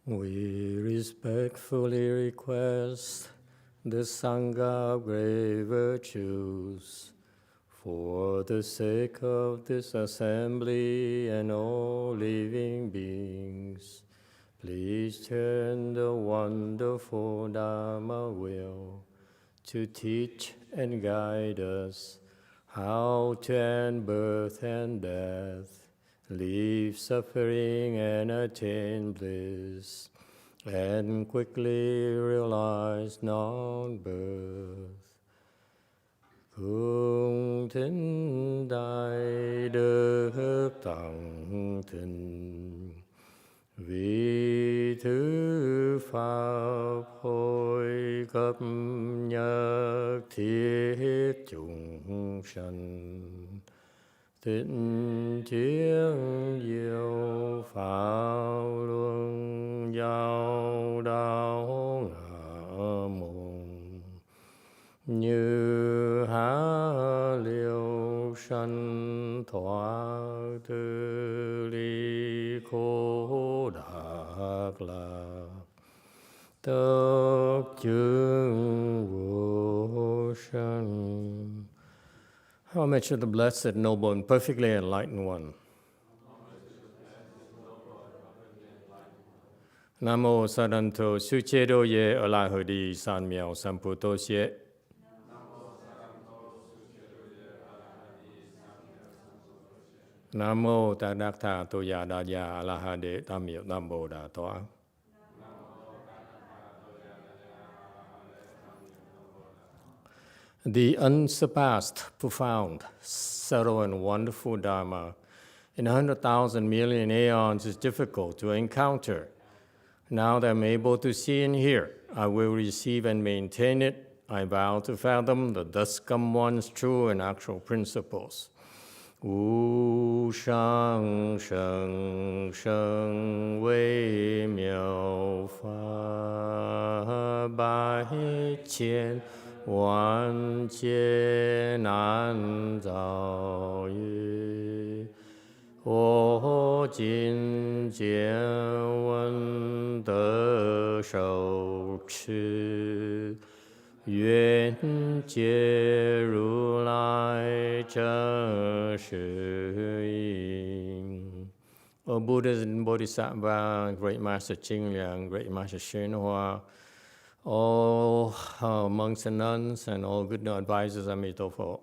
We respectfully request the Sangha of great virtues for the sake of this assembly and all living beings. Please turn the wonderful Dharma wheel to teach and guide us how to end birth and death, leave suffering and attain bliss, and quickly realize non-birth. Cung thính đại đức tặng thịnh, vì thứ pháp hội cấp nhất thiết chúng sanh. Tịnh chiến diệu pháp luân giao đạo ngã môn, như há liêu sanh thoát tư ly khổ đắc lạc, tất chứng vô sanh. Homage to the Blessed, Noble, and Perfectly Enlightened One. Nam mô Sa Đan Tô Sư Chế Đô Ye Ở La Hờ Đi San Miao San Pu Tô Xie. Nam mô Ta Đắc Tha Tô Ya Đa Ya A La Ha Đế Tam Miệu Nam Bồ Đà Tọa. The unsurpassed, profound, subtle, and wonderful Dharma in 100,000 million aeons is difficult to encounter. Now that I'm able to see and hear, I will receive and maintain it. I vow to fathom the thus come one's true and actual principles. Wu shang sheng sheng wei miao fa bai qian万劫难遭遇，我今见闻得受持，愿解如来真实义。O Buddhas and Bodhisattvas, Great Master Ching Liang, Great Master YongHua, all monks and nuns, and all good advisors, Emitofuo.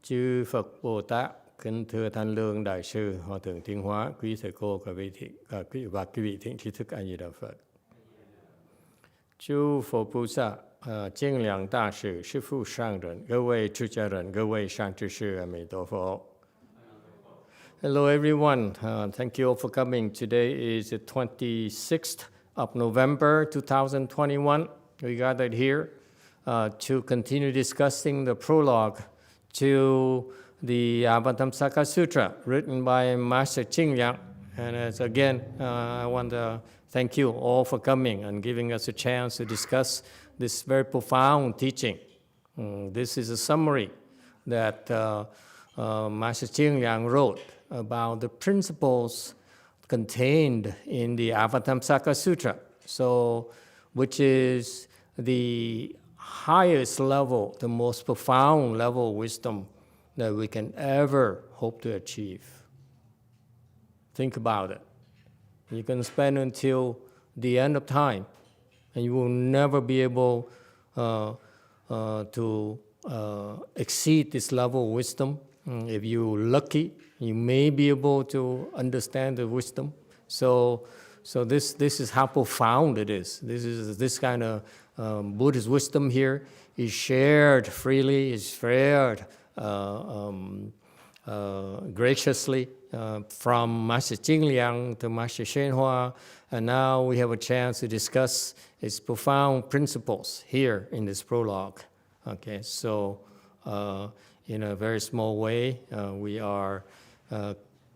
Chư Phật Bồ Tát, kính thưa Thanh Lương Đại sư, Hòa thượng Thiên Hóa, quý thầy cô và quý vị thiện tri thức A Di Đà Phật. Chư Phật Bồ Tát, Ching Liang Đại sư, sư phụ sang人, 各位出家人, 各位上智士, Emitofuo. Hello everyone, thank you all for coming. Today is the 26th of November 2021, we gathered here to continue discussing the prologue to the Avatamsaka Sutra written by Master Ching Liang. And as again, I want to thank you all for coming and giving us a chance to discuss this very profound teaching. This is a summary that Master Ching Liang wrote about the principles contained in the Avatamsaka Sutra, which is the highest level, the most profound level of wisdom that we can ever hope to achieve. Think about it. You can spend until the end of time, and you will never be able to exceed this level of wisdom. If you're lucky, you may be able to understand the wisdom. So this is how profound it is. This kind of Buddhist wisdom here is shared freely, is shared graciously from Master Ching Liang to Master YongHua, and now we have a chance to discuss its profound principles here in this prologue. Okay, so in a very small way, we are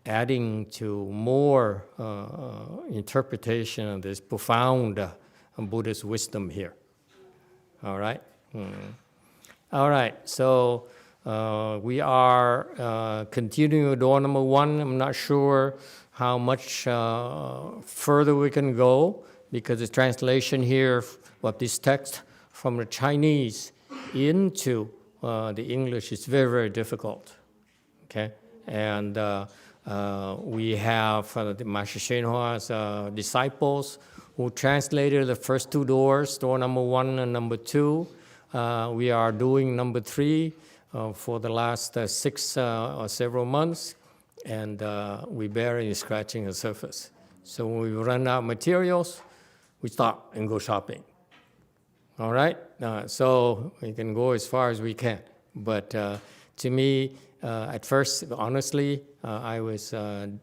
adding to more interpretation of this profound Buddhist wisdom here. All right? All right, so we are continuing with door number 1. I'm not sure how much further we can go, because the translation here of this text from the Chinese into the English is very, very difficult. Okay, and we have the Master YongHua's disciples who translated the first two doors, door number 1 and number 2. We are doing number 3 for the last 6 or several months, and we barely scratching the surface. So when we run out of materials, we stop and go shopping. All right? So we can go as far as we can. But to me, at first, honestly, I was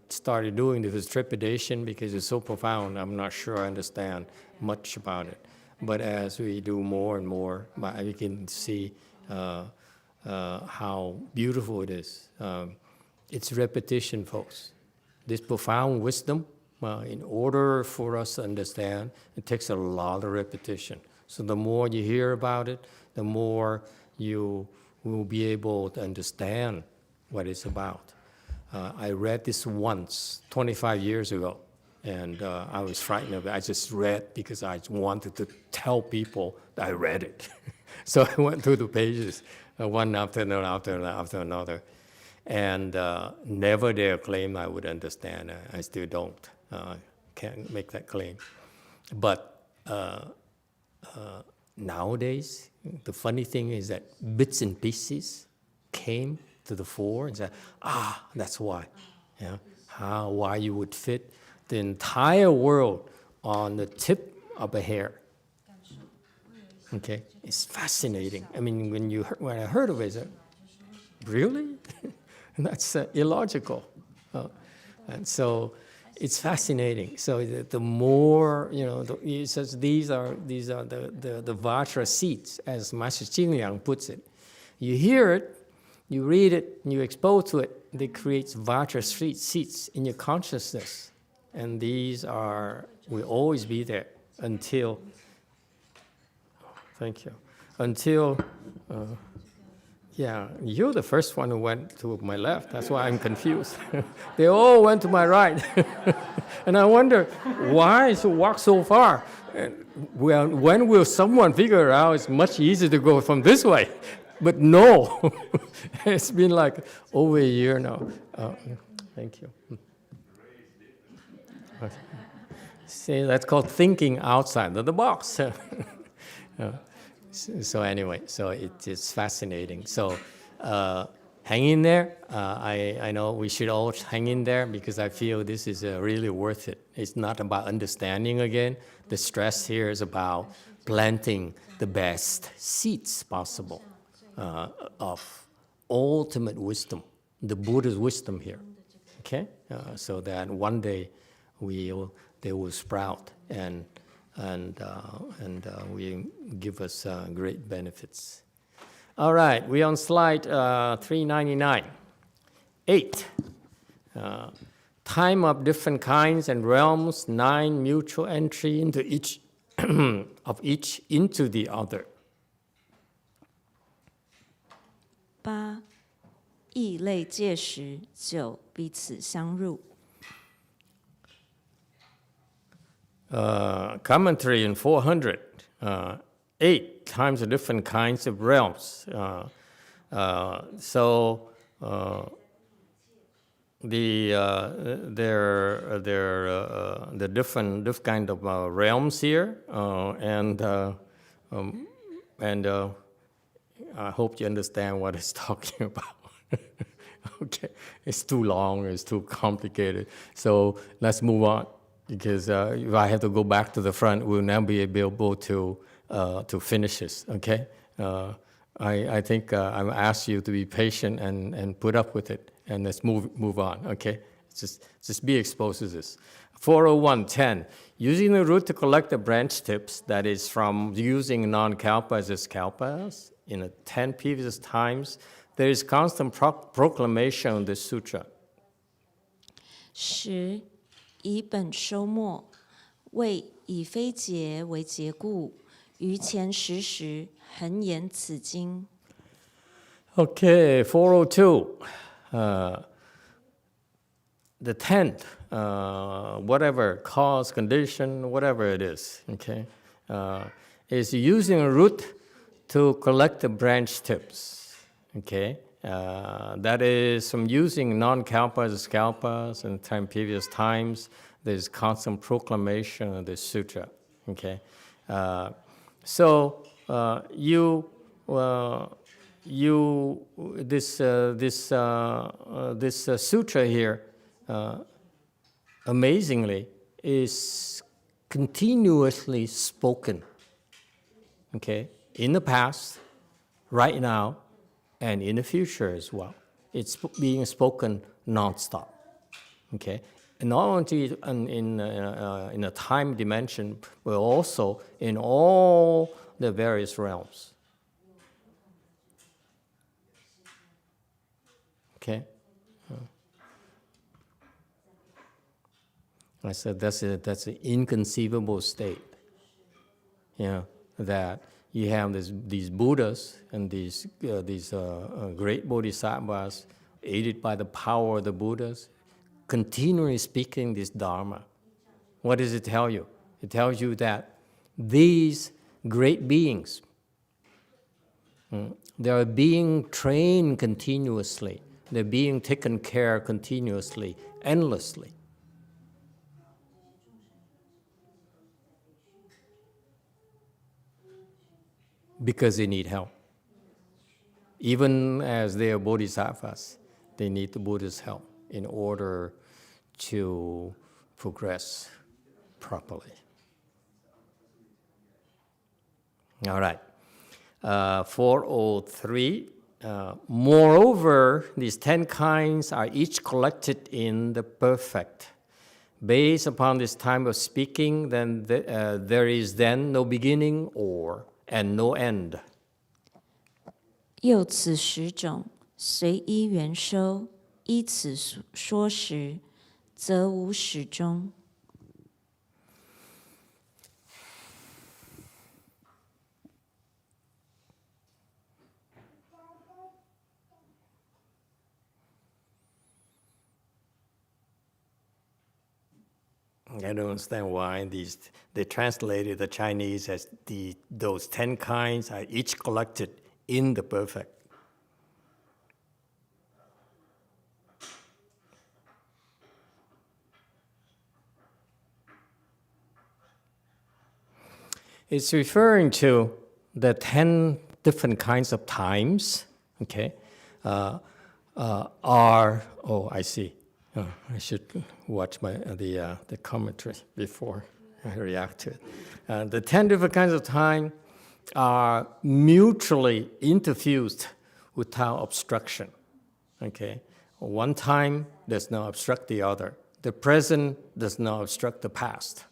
started doing this with trepidation because it's so profound. I'm not sure I understand much about it. But as we do more and more, we can see how beautiful it is. It's repetition, folks. This profound wisdom, in order for us to understand, it takes a lot of repetition. So the more you hear about it, the more you will be able to understand what it's about. I read this once, 25 years ago, and I was frightened of it. I just read because I wanted to tell people that I read it. So I went through the pages, one after another, and never dare claim I would understand. I still don't. Can't make that claim. But nowadays, the funny thing is that bits and pieces came to the fore and said, that's why. Yeah, why you would fit the entire world on the tip of a hair. Okay, it's fascinating. I mean, when I heard of it, I said, really? That's illogical. And so it's fascinating. So the more, it says these are the Vajra seeds, as Master Jingliang puts it. You hear it, you read it, and you expose to it, they create Vajra seeds in your consciousness. And these will always be there until, thank you, until, you're the first one who went to my left. That's why I'm confused. They all went to my right. And I wonder, why to walk so far? Well, when will someone figure out it's much easier to go from this way? But no, it's been like over a year now. Thank you. See, that's called thinking outside of the box. So anyway, so it's fascinating. So hang in there. I know we should all hang in there because I feel this is really worth it. It's not about understanding again. The stress here is about planting the best seeds possible of ultimate wisdom, the Buddha's wisdom here. Okay, so that one day they will sprout and will give us great benefits. All right, we're on slide 399. 8. Time of different kinds and realms, 9 mutual entry into each of each into the other. 8. 异类界时9彼此相入。Commentary in 400. 8 times the different kinds of realms. The different kind of realms here, and I hope you understand what it's talking about. Okay, it's too long, it's too complicated. So let's move on, because if I have to go back to the front, we'll now be able to finish this. Okay, I think I ask you to be patient and put up with it, and let's move on. Okay, just be exposed to this. 401.10. Using the root to collect the branch tips, that is from using non-kalpas as kalpas, in the 10 previous times, there is constant proclamation of this sutra. 10. 以本收末，为以非节为节故，于前10时恒言此经。 Okay, 402. the tenth, whatever, cause, condition, whatever it is, okay, is using a root to collect the branch tips, okay? That is from using non-kalpas as kalpas in previous times. There's constant proclamation of this sutra, okay? This sutra here, amazingly, is continuously spoken, okay? In the past, right now, and in the future as well. It's being spoken nonstop, okay? And not only in a time dimension, but also in all the various realms. Okay? I said that's an inconceivable state, that you have these Buddhas and these great bodhisattvas, aided by the power of the Buddhas, continually speaking this Dharma. What does it tell you? It tells you that these great beings, they are being trained continuously. They're being taken care of continuously, endlessly. Because they need help. Even as they are bodhisattvas, they need the Buddha's help in order to progress properly. All right. 403. Moreover, these 10 kinds are each collected in the perfect. Based upon this time of speaking, then there is then no beginning and no end. 又此10种，随依缘收，依此说时，则无始终。I don't understand why they translated the Chinese as those 10 kinds are each collected in the perfect. It's referring to the 10 different kinds of times, okay, I see. I should watch the commentary before I react to it. The 10 different kinds of time are mutually interfused without obstruction. Okay, one time does not obstruct the other. The present does not obstruct the past,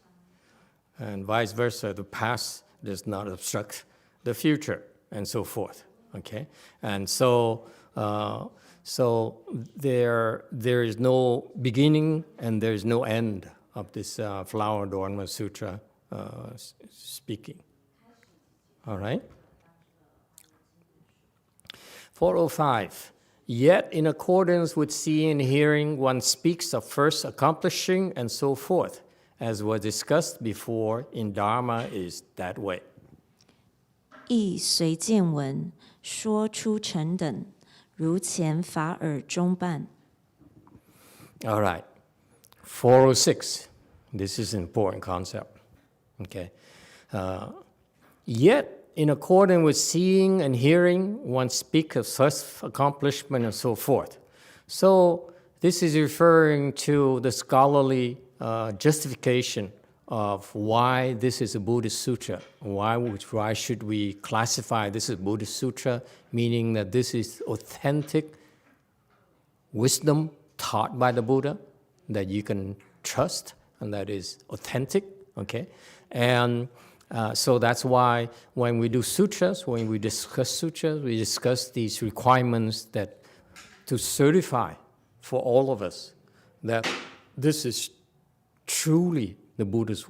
and vice versa. The past does not obstruct the future, and so forth. Okay, and so there is no beginning and there is no end of this Flower Dharma Sutra speaking. All right? 405. Yet in accordance with seeing and hearing, one speaks of first accomplishing and so forth, as was discussed before in Dharma is that way. 亦随见闻，说出成等。如前法尔中办。 All right. 406. This is an important concept. Okay. Yet, in accordance with seeing and hearing, one speaks of such accomplishment and so forth. So, this is referring to the scholarly justification of why this is a Buddhist sutra. Why should we classify this as Buddhist sutra, meaning that this is authentic wisdom taught by the Buddha that you can trust and that is authentic, okay? And so that's why when we do sutras, when we discuss sutras, we discuss these requirements that to certify for all of us that this is truly the Buddha's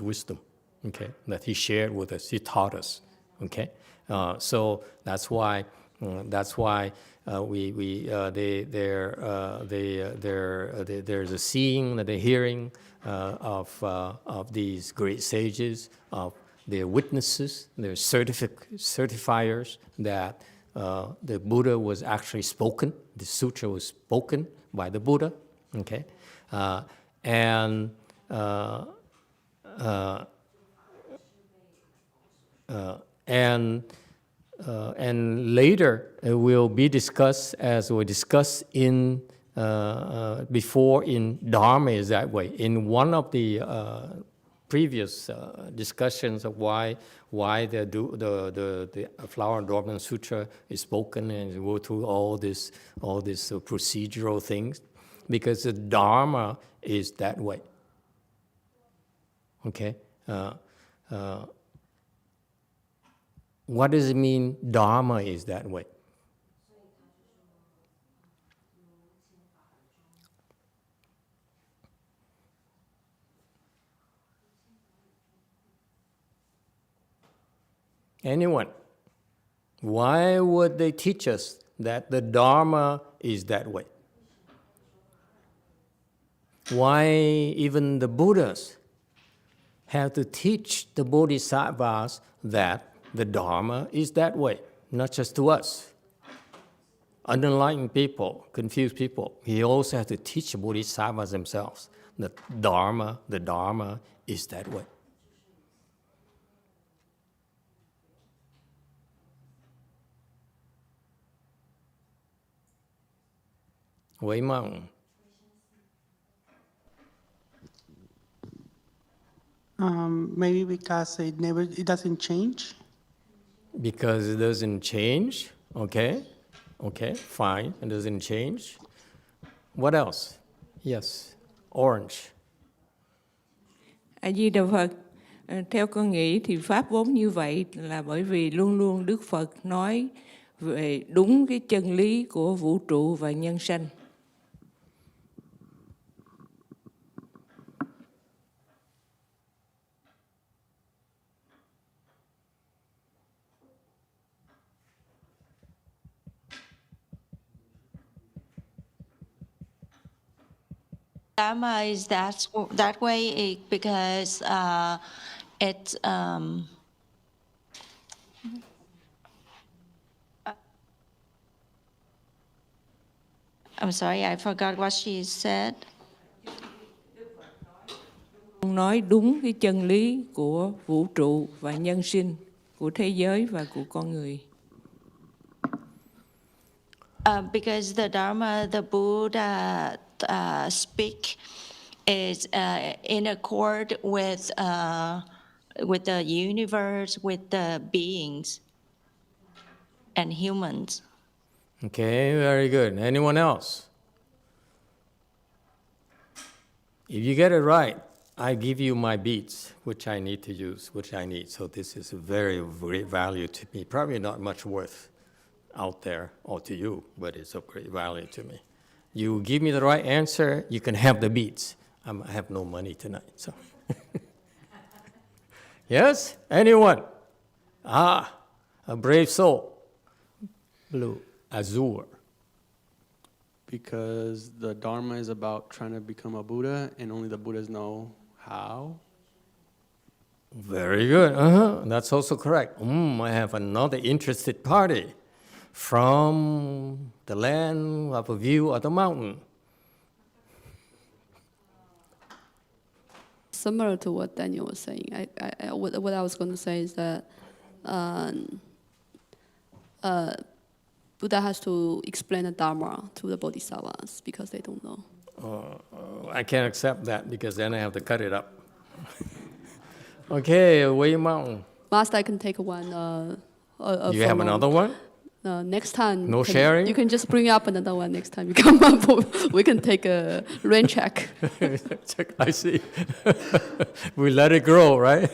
wisdom, okay, that he shared with us, he taught us, okay? So that's why That's why there's a seeing, the hearing of these great sages, of their witnesses, their certifiers that the Buddha was actually spoken. The sutra was spoken by the Buddha. Okay, and later it will be discussed, as we discussed in before in Dharma is that way. In one of the previous discussions of why the Flower and Dormant Sutra is spoken, and go through all this procedural things, because the Dharma is that way. Okay. What does it mean Dharma is that way? Anyone? Why would they teach us that the Dharma is that way? Why even the Buddhas have to teach the Bodhisattvas that the Dharma is that way, not just to us. Unenlightened people, confused people, he also has to teach the Bodhisattvas themselves that the Dharma is that way. Wei Mong. Maybe because it doesn't change. Because it doesn't change, okay, fine, it doesn't change. What else? Yes, orange. A Di Đà Phật, theo con nghĩ thì pháp vốn như vậy là bởi vì luôn luôn Đức Phật nói về đúng cái chân lý của vũ trụ và nhân sanh. Dharma is that way because it's I'm sorry, I forgot what she said. Nói đúng cái chân lý của vũ trụ và nhân sinh, của thế giới và của con người. Because the Dharma, the Buddha speak is in accord with the universe, with the beings and humans. Okay, very good. Anyone else? If you get it right, I give you my beats, which I need to use, which I need. So this is a very great value to me. Probably not much worth out there or to you, but it's of great value to me. You give me the right answer, you can have the beats. I have no money tonight, so. Yes? Anyone? A brave soul. Blue. Azure. Because the Dharma is about trying to become a Buddha, and only the Buddhas know how. Very good. That's also correct. I have another interested party from the land of a view of the mountain. Similar to what Daniel was saying, what I was going to say is that Buddha has to explain the Dharma to the Bodhisattvas because they don't know. I can't accept that because then I have to cut it up. Okay, Wei Mountain. Master, I can take one. You have another one? Next time. No sharing? You can just bring up another one next time you come up. We can take a rain check. I see. We let it grow, right?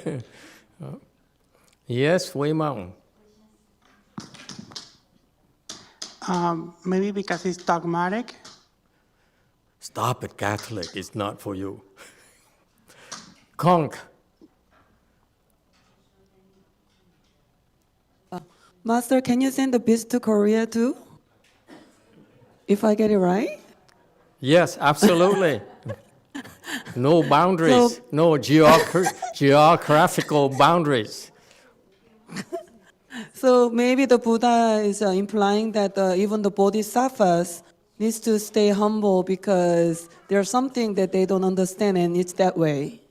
Yes, Wei Mountain. Maybe because it's dogmatic. Stop it, Catholic. It's not for you. Conk. Master, can you send the beats to Korea too? If I get it right? Yes, absolutely. No boundaries, So- no geographical boundaries. So maybe the Buddha is implying that even the bodhisattvas needs to stay humble because there's something that they don't understand and it's that way.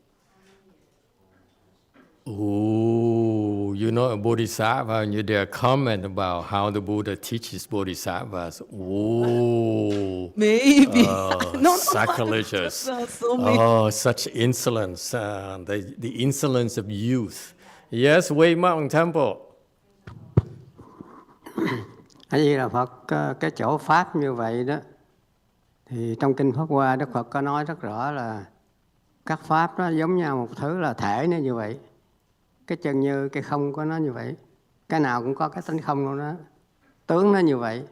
Oh, you know a bodhisattva and you dare comment about how the Buddha teaches bodhisattvas. Oh, Maybe. sacrilegious. So maybe. Oh, such insolence, the insolence of youth. Yes, Way Mountain Temple. A Di Đà Phật, cái chỗ pháp như vậy đó thì trong kinh Pháp Hoa Đức Phật có nói rất rõ là các pháp đó giống nhau một thứ là thể nó như vậy, cái chân như cái không của nó như vậy, cái nào cũng có cái tính không của nó, tướng nó như vậy,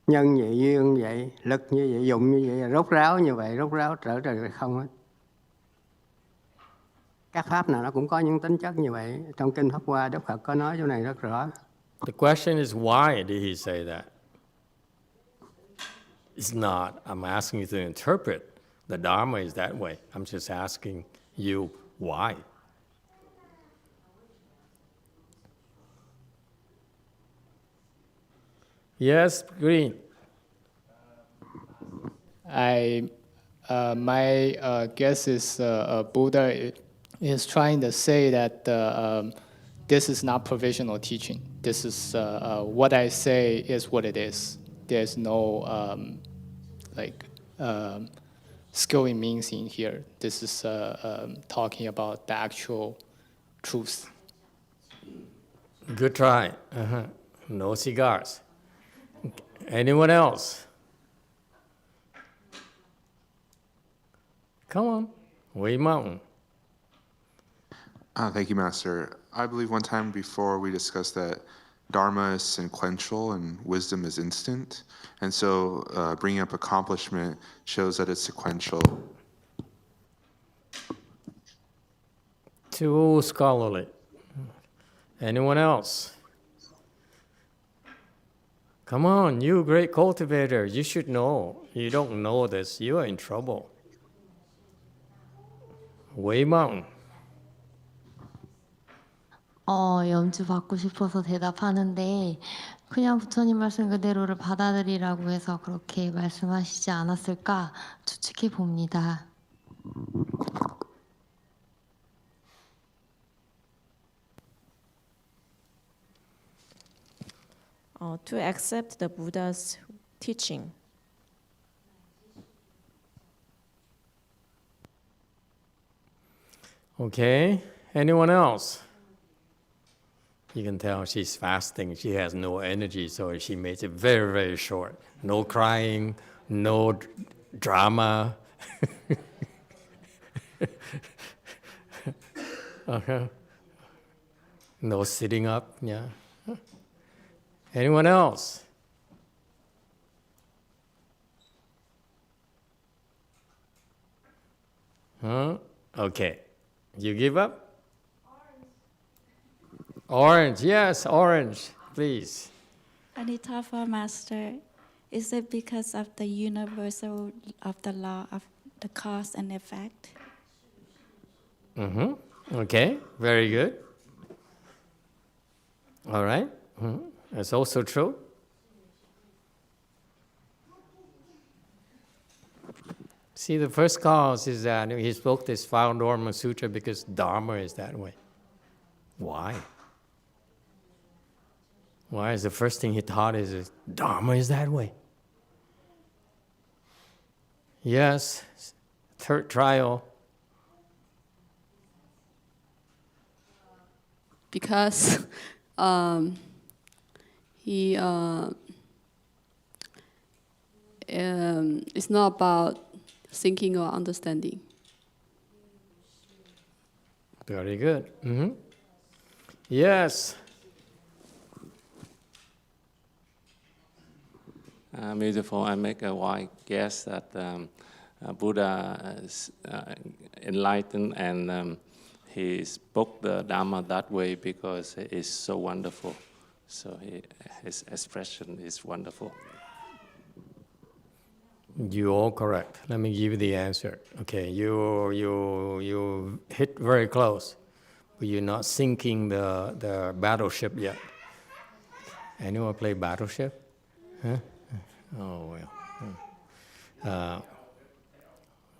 nhân như vậy, duyên như vậy, lực như vậy, dụng như vậy, rốt ráo như vậy, rốt ráo trở về không hết. Các pháp nào nó cũng có những tính chất như vậy, trong kinh Pháp Hoa Đức Phật có nói chỗ này rất rõ. The question is, why did he say that? It's not, I'm asking you to interpret. The Dharma is that way. I'm just asking you why. Yes, Green. My guess is Buddha is trying to say that this is not provisional teaching. This is what I say is what it is. There's no skill in means in here. This is talking about the actual truth. Good try. No cigars. Anyone else? Come on, Way Mountain. Thank you, Master. I believe one time before we discussed that Dharma is sequential and wisdom is instant. And so bringing up accomplishment shows that it's sequential. Too scholarly. Anyone else? Come on, you great cultivator, you should know. You don't know this, you are in trouble. Way Mountain. 염주 받고 싶어서 대답하는데 그냥 부처님 말씀 그대로를 받아들이라고 해서 그렇게 말씀하시지 않았을까 추측해 봅니다. To accept the Buddha's teaching. Okay, anyone else? You can tell she's fasting, she has no energy, so she makes it very, very short. No crying, no drama. No sitting up, yeah. Anyone else? Huh? Okay. You give up? Orange, yes, orange, please. Emitofuo Master, is it because of the universal of the law of the cause and effect? Okay, very good. All right, that's also true. See, the first cause is that he spoke this Dharma Sutra because Dharma is that way. Why? Why is the first thing he taught is Dharma is that way? Yes, third trial. Because it's not about thinking or understanding. Very good. Yes. Beautiful. I make a wide guess that Buddha is enlightened and he spoke the Dharma that way because it's so wonderful. So his expression is wonderful. You're all correct. Let me give you the answer. Okay, you hit very close, but you're not sinking the battleship yet. Anyone play Battleship? Huh? Oh well.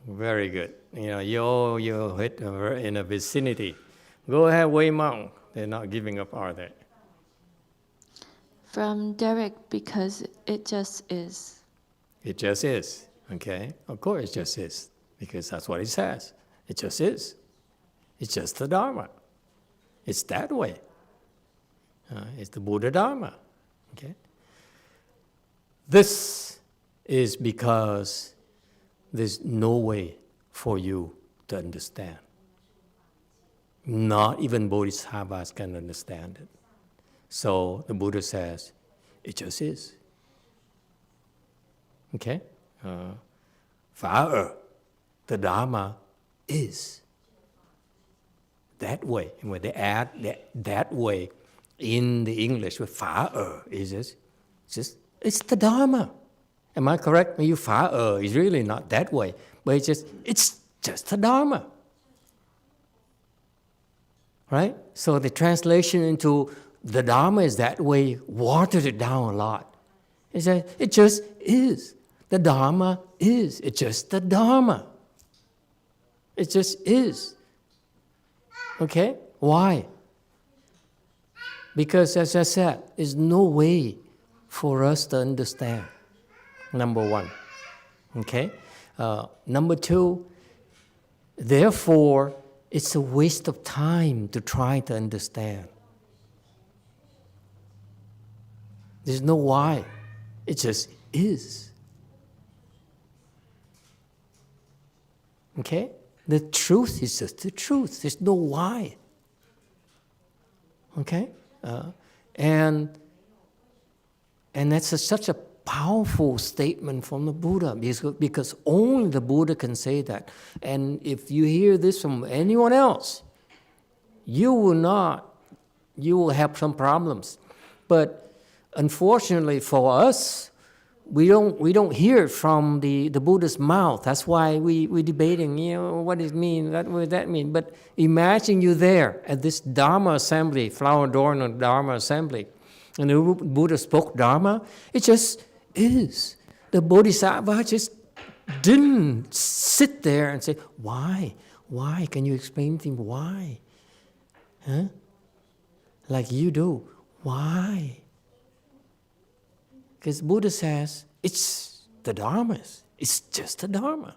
Very good. You hit in a vicinity. Go ahead, Wei Mong. They're not giving up, are they? From Derek, because it just is. It just is. Okay? Of course it just is. Because that's what he says. It just is. It's just the Dharma. It's that way. It's the Buddha Dharma. Okay? This is because there's no way for you to understand. Not even bodhisattvas can understand it. So the Buddha says, it just is. Okay? Phá the Dharma is. That way. And when they add that way in the English with phá is just it's the Dharma. Am I correct? When you phá is really not that way, but it's just the Dharma. Right? So the translation into the Dharma is that way, watered it down a lot. It says, it just is. The Dharma is. It's just the Dharma. It just is. Okay? Why? Because, as I said, there's no way for us to understand. Number one. Okay? Number two, therefore, it's a waste of time to try to understand. There's no why. It just is. Okay? The truth is just the truth. There's no why. Okay? And that's such a powerful statement from the Buddha, because only the Buddha can say that. And if you hear this from anyone else, you will have some problems. But unfortunately for us, we don't hear it from the Buddha's mouth. That's why we're debating, what does it mean, what does that mean? But imagine you there at this Dharma assembly, flower adorned Dharma assembly, and the Buddha spoke Dharma. It just is. The Bodhisattva just didn't sit there and say, why? Why? Can you explain to me why? Huh? Like you do. Why? Because Buddha says, it's the Dharma. It's just the Dharma.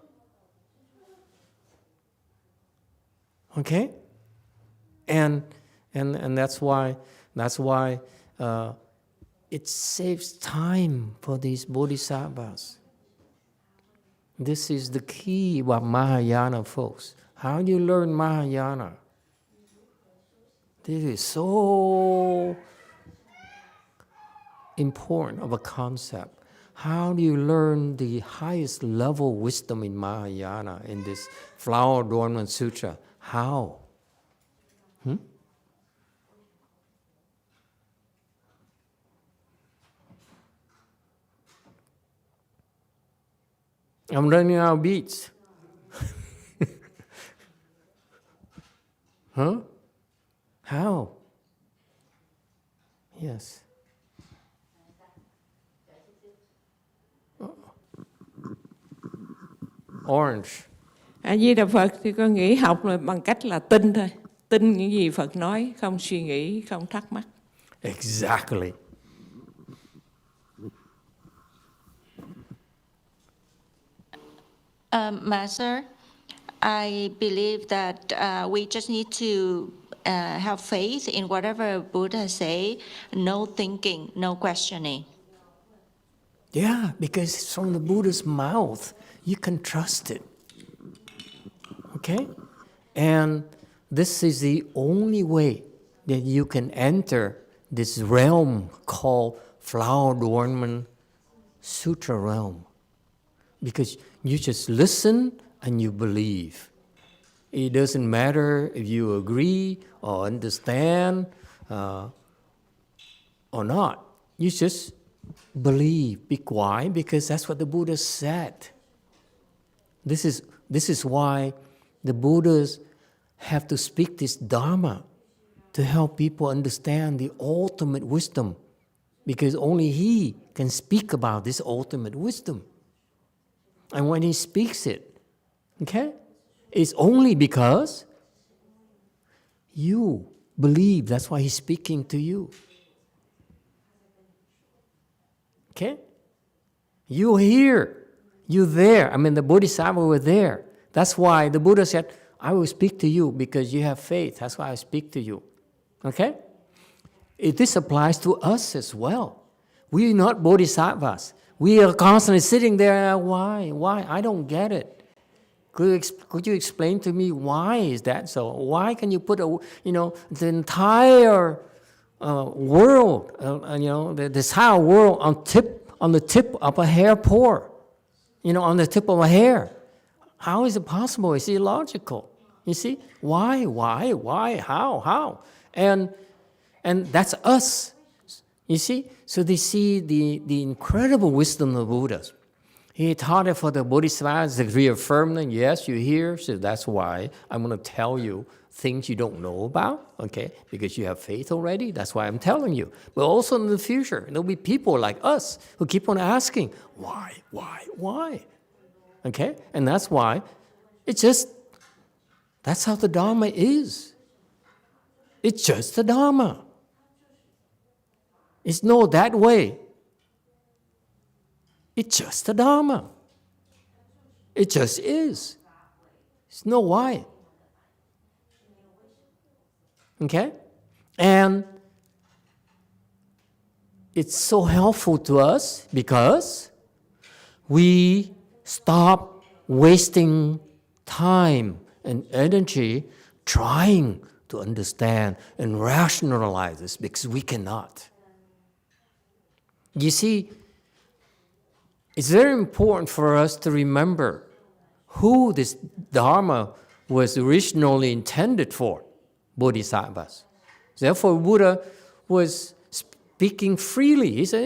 Okay? And that's why it saves time for these bodhisattvas. This is the key about Mahayana, folks. How do you learn Mahayana? This is so important of a concept. How do you learn the highest level wisdom in Mahayana, in this Flower Adornment Sutra? How? I'm running out of beats. Huh? How? Yes. Orange. A Di Đà Phật thì con nghĩ học là bằng cách là tin thôi. Tin những gì Phật nói, không suy nghĩ, không thắc mắc. Exactly. Master, I believe that we just need to have faith in whatever Buddha say, no thinking, no questioning. Yeah, because it's from the Buddha's mouth. You can trust it. Okay? And this is the only way that you can enter this realm called Flower Adornment Sutra realm. Because you just listen and you believe. It doesn't matter if you agree or understand. or not. You just believe. Why? Because that's what the Buddha said. This is why the Buddhas have to speak this Dharma to help people understand the ultimate wisdom, because only he can speak about this ultimate wisdom. And when he speaks it, okay, it's only because you believe. That's why he's speaking to you. Okay? You're here. You're there. I mean, the Bodhisattva were there. That's why the Buddha said, I will speak to you because you have faith. That's why I speak to you. Okay? This applies to us as well. We are not bodhisattvas. We are constantly sitting there. Why? Why? I don't get it. Could you explain to me why is that so? Why can you put the entire world, the entire world on the tip of a hair pore, on the tip of a hair? How is it possible? It's illogical. You see? Why? How? And that's us. You see? So they see the incredible wisdom of the Buddhas. He taught it for the Bodhisattvas to reaffirm them. Yes, you're here, so that's why I'm going to tell you things you don't know about, okay? Because you have faith already, that's why I'm telling you. But also in the future, there'll be people like us who keep on asking, why? Okay? And that's why that's how the Dharma is. It's just the Dharma. It's not that way. It's just the Dharma. It just is. There's no why. Okay? And it's so helpful to us because we stop wasting time and energy trying to understand and rationalize this, because we cannot. You see, it's very important for us to remember who this Dharma was originally intended for, Bodhisattvas. Therefore, Buddha was speaking freely. He said,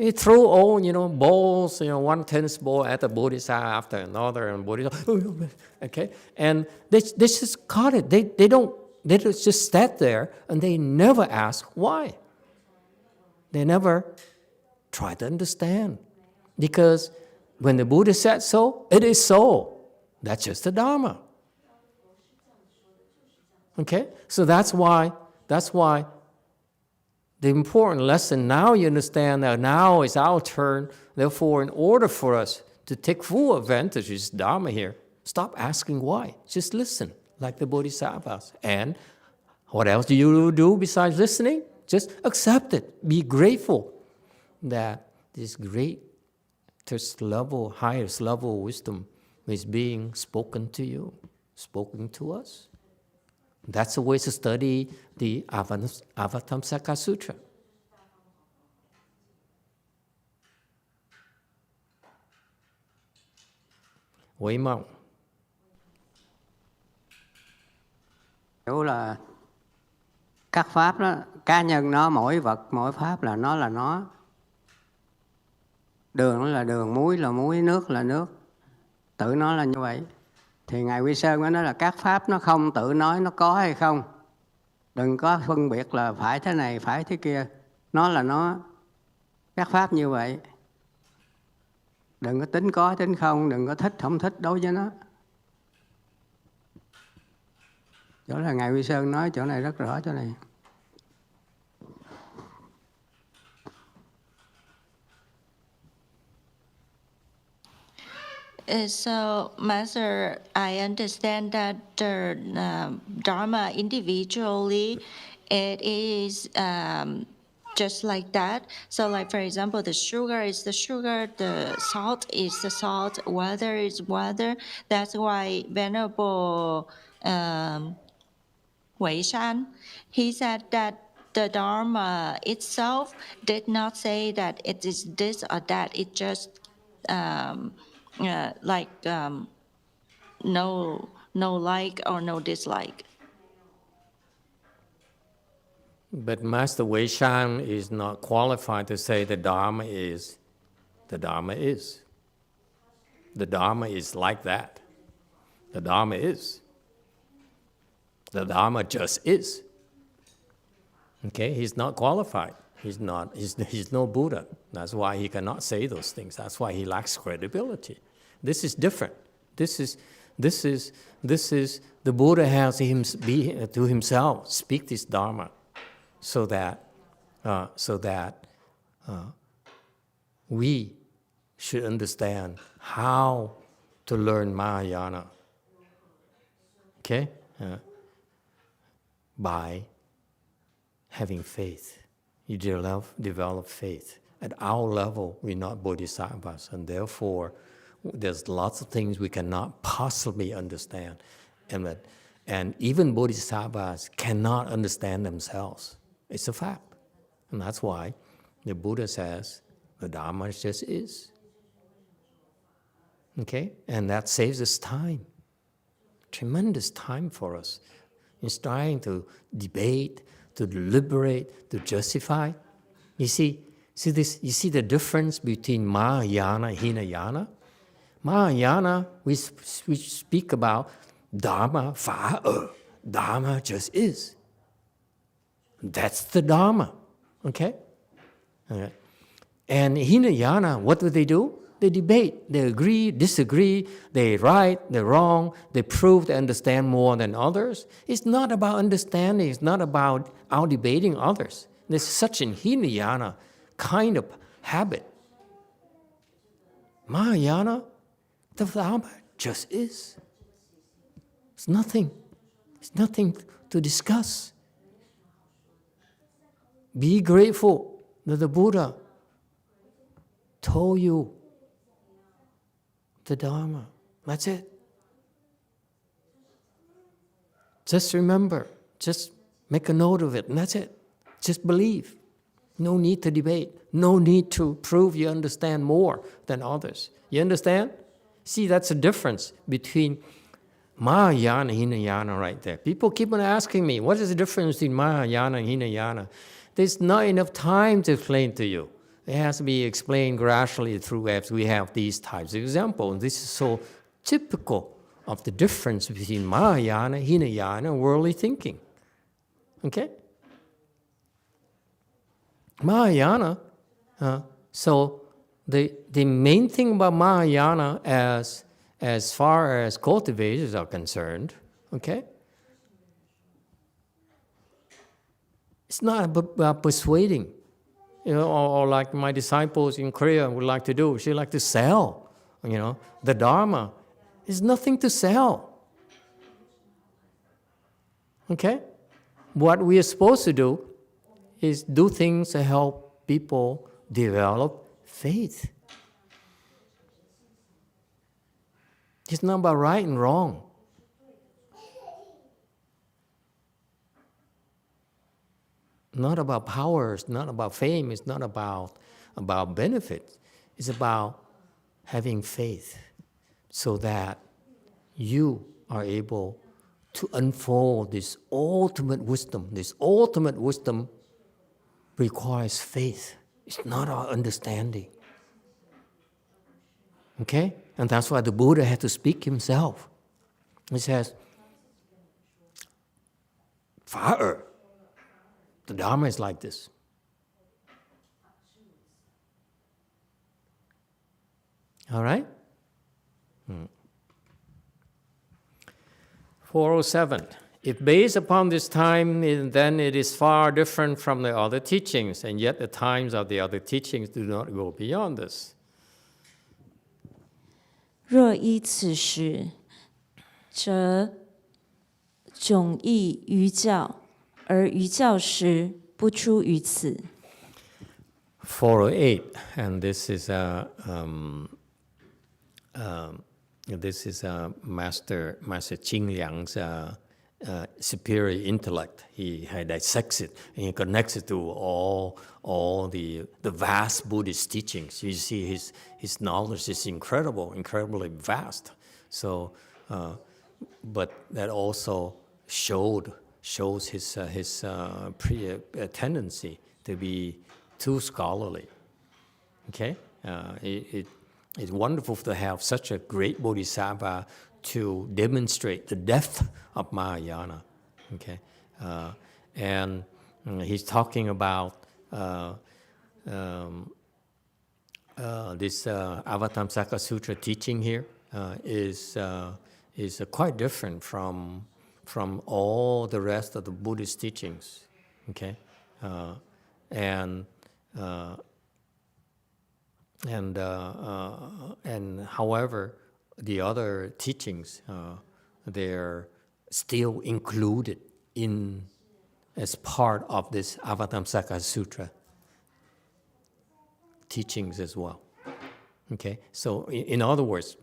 he threw all, balls, one tennis ball at the Bodhisattva after another, and Bodhisattva, okay? And they just caught it. They just sat there, and they never asked why. They never tried to understand. Because when the Buddha said so, it is so. That's just the Dharma. Okay? So that's why the important lesson, now you understand that now is our turn. Therefore, in order for us to take full advantage of this Dharma here, stop asking why. Just listen, like the Bodhisattvas. And what else do you do besides listening? Just accept it. Be grateful that this highest level wisdom is being spoken to you, spoken to us. That's the way to study the Avatamsaka Sutra. Huệ Mộng. Hiểu là các pháp đó, cá nhân nó, mỗi vật, mỗi pháp là nó. Đường là đường, muối là muối, nước là nước. Tự nó là như vậy. Thì Ngài Quy Sơn mới nói là các pháp nó không tự nói nó có hay không. Đừng có phân biệt là phải thế này, phải thế kia. Nó là nó. Các pháp như vậy. Đừng có tính có, tính không. Đừng có thích, không thích đối với nó. Chỗ là Ngài Quy Sơn nói chỗ này rất rõ chỗ này. So, Master, I understand that the Dharma individually, it is just like that. So, like for example, the sugar is the sugar, the salt is the salt, water is water. That's why Venerable Wei Shan, he said that the Dharma itself did not say that it is this or that. It just no like or no dislike. But Master Wei Shan is not qualified to say the Dharma is. The Dharma is. The Dharma is like that. The Dharma is. The Dharma just is. Okay, he's not qualified. He's no Buddha. That's why he cannot say those things. That's why he lacks credibility. This is different. This is the Buddha has to himself speak this Dharma, so that we should understand how to learn Mahayana. Okay, by having faith. You develop faith. At our level, we're not bodhisattvas, and therefore, there's lots of things we cannot possibly understand. And even bodhisattvas cannot understand themselves. It's a fact. And that's why the Buddha says, the Dharma just is. Okay? And that saves us time. Tremendous time for us. It's trying to debate, to deliberate, to justify. You see the difference between Mahayana and Hinayana? Mahayana, we speak about Dharma, Dharma just is. That's the Dharma, okay? And Hinayana, what do? They debate, they agree, disagree, they right, they're wrong, they prove they understand more than others. It's not about understanding, it's not about out-debating others. There's such a Hinayana kind of habit. Mahayana, the Dharma just is. It's nothing to discuss. Be grateful that the Buddha told you the Dharma. That's it. Just remember, just make a note of it, and that's it. Just believe. No need to debate. No need to prove you understand more than others. You understand? See, that's the difference between Mahayana and Hinayana right there. People keep on asking me, what is the difference between Mahayana and Hinayana? There's not enough time to explain to you. It has to be explained gradually through as we have these types of examples. This is so typical of the difference between Mahayana, Hinayana, and worldly thinking. Okay? Mahayana, so the main thing about Mahayana as far as cultivators are concerned, okay? It's not about persuading. You know, or like my disciples in Korea would like to do. She like to sell, you know. The Dharma is nothing to sell. Okay? What we are supposed to do is do things to help people develop faith. It's not about right and wrong. Not about power, it's not about fame, it's not about benefits. It's about having faith so that you are able to unfold this ultimate wisdom. This ultimate wisdom requires faith. It's not our understanding. Okay? And that's why the Buddha had to speak himself. He says, Fire. The Dharma is like this. All right? 407. If based upon this time, then it is far different from the other teachings, and yet the times of the other teachings do not go beyond this. 若依此时，则迥异于教，而于教时不出于此。408, and this is Master Qing Liang's superior intellect. He dissects it and he connects it to all the vast Buddhist teachings. You see, his knowledge is incredibly vast. So, but that also showed shows his tendency to be too scholarly. Okay, it's wonderful to have such a great bodhisattva to demonstrate the depth of Mahayana. Okay, and he's talking about this Avatamsaka Sutra teaching here is quite different from all the rest of the Buddhist teachings. Okay, and however, the other teachings they're still included as part of this Avatamsaka Sutra teachings as well. Okay, so in other words,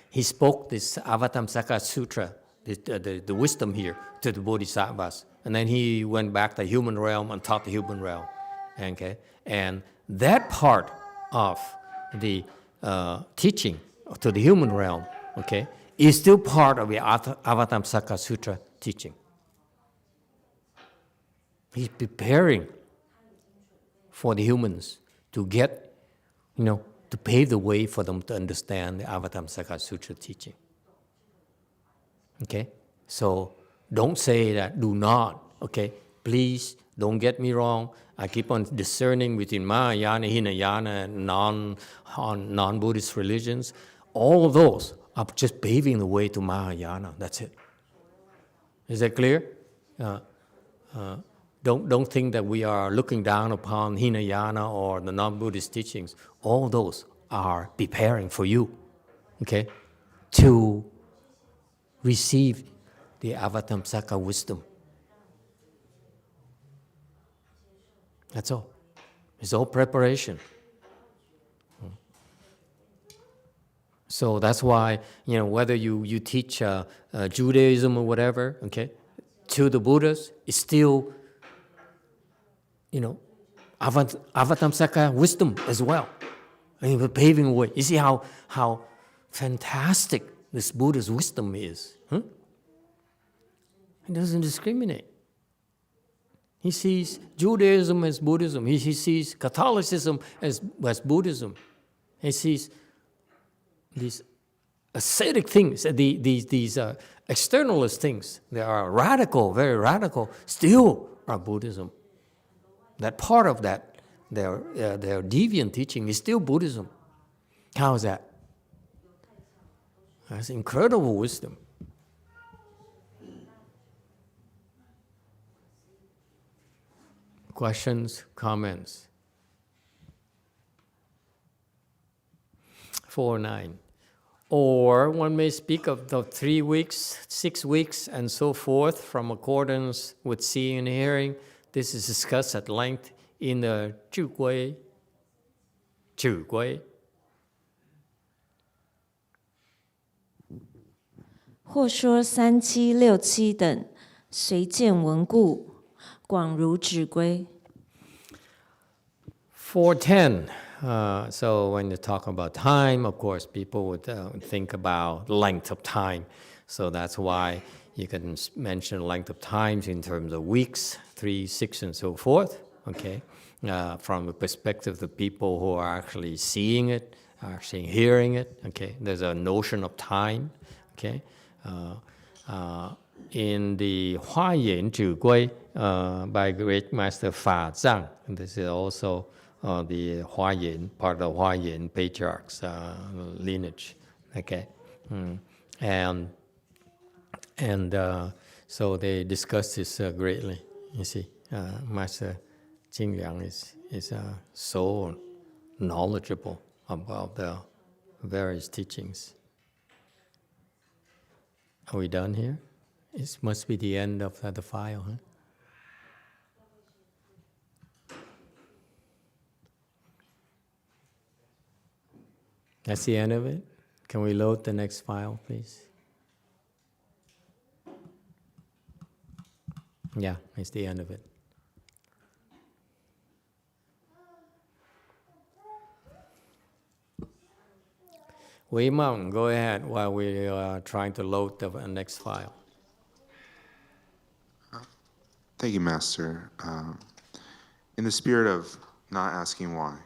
he spoke this Avatamsaka Sutra, the wisdom here, to the bodhisattvas, and then he went back to the human realm and taught the human realm. Okay, and that part of the teaching to the human realm, okay, is still part of the Avatamsaka Sutra teaching. He's preparing for the humans to get, to pave the way for them to understand the Avatamsaka Sutra teaching. Okay? So don't say that, do not, okay? Please, don't get me wrong. I keep on discerning between Mahayana, Hinayana, and non-Buddhist religions. All of those are just paving the way to Mahayana. That's it. Is that clear? Don't think that we are looking down upon Hinayana or the non-Buddhist teachings. All those are preparing for you, okay, to receive the Avatamsaka wisdom. That's all. It's all preparation. So that's why, whether you teach Judaism or whatever, okay, to the Buddhas, it's still, Avatamsaka wisdom as well. We're paving the way. You see how fantastic this Buddha's wisdom is. Huh? He doesn't discriminate. He sees Judaism as Buddhism. He sees Catholicism as Buddhism. He sees these ascetic things, these externalist things. They are radical, very radical, still are Buddhism. That part of that, their deviant teaching is still Buddhism. How is that? That's incredible wisdom. Questions, comments? 4.9. Or one may speak of the 3 weeks, 6 weeks, and so forth from accordance with seeing and hearing. This is discussed at length in the Chư Guối. 或说3七6七等，随见闻故，广如指归。410. So when you talk about time, of course, people would think about length of time. So that's why you can mention length of times in terms of weeks, 3, 6, and so forth. Okay, from the perspective of the people who are actually seeing it, actually hearing it. Okay, there's a notion of time. Okay, in the Huayan Zhi Gui by great master Fa Zhang, and this is also the Huayan, part of the Huayan patriarch's lineage. Okay, and so they discuss this greatly. You see, Master Jing Liang is so knowledgeable about the various teachings. Are we done here? It must be the end of the file, huh? That's the end of it? Can we load the next file, please? Yeah, it's the end of it. Wei Mount, go ahead while we are trying to load the next file. Thank you, Master. In the spirit of not asking why,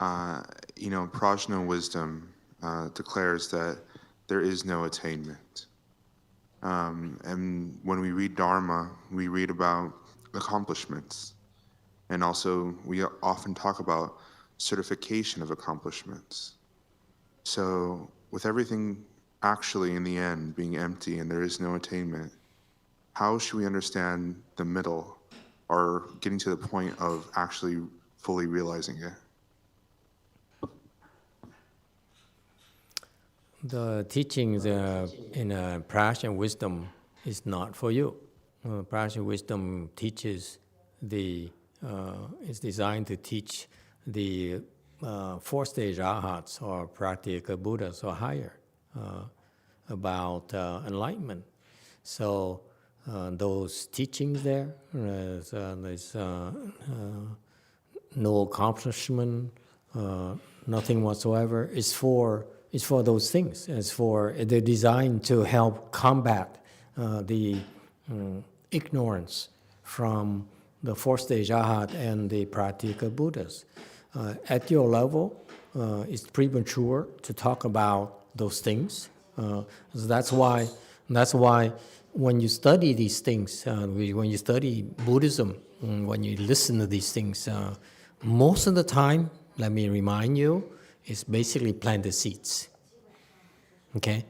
Prajna wisdom declares that there is no attainment. And when we read Dharma, we read about accomplishments. And also, we often talk about certification of accomplishments. So, with everything actually in the end being empty and there is no attainment, how should we understand the middle or getting to the point of actually fully realizing it? The teachings in Prajna wisdom is not for you. Prajna wisdom teaches is designed to teach the fourth stage arhats or practical Buddhas or higher about enlightenment. So those teachings there's no accomplishment, nothing whatsoever, is for those things. They're designed to help combat the ignorance from the fourth stage arhat and the practical Buddhas. At your level, it's premature to talk about those things. So that's why when you study these things, when you study Buddhism, when you listen to these things, most of the time, let me remind you, is basically plant the seeds. Okay?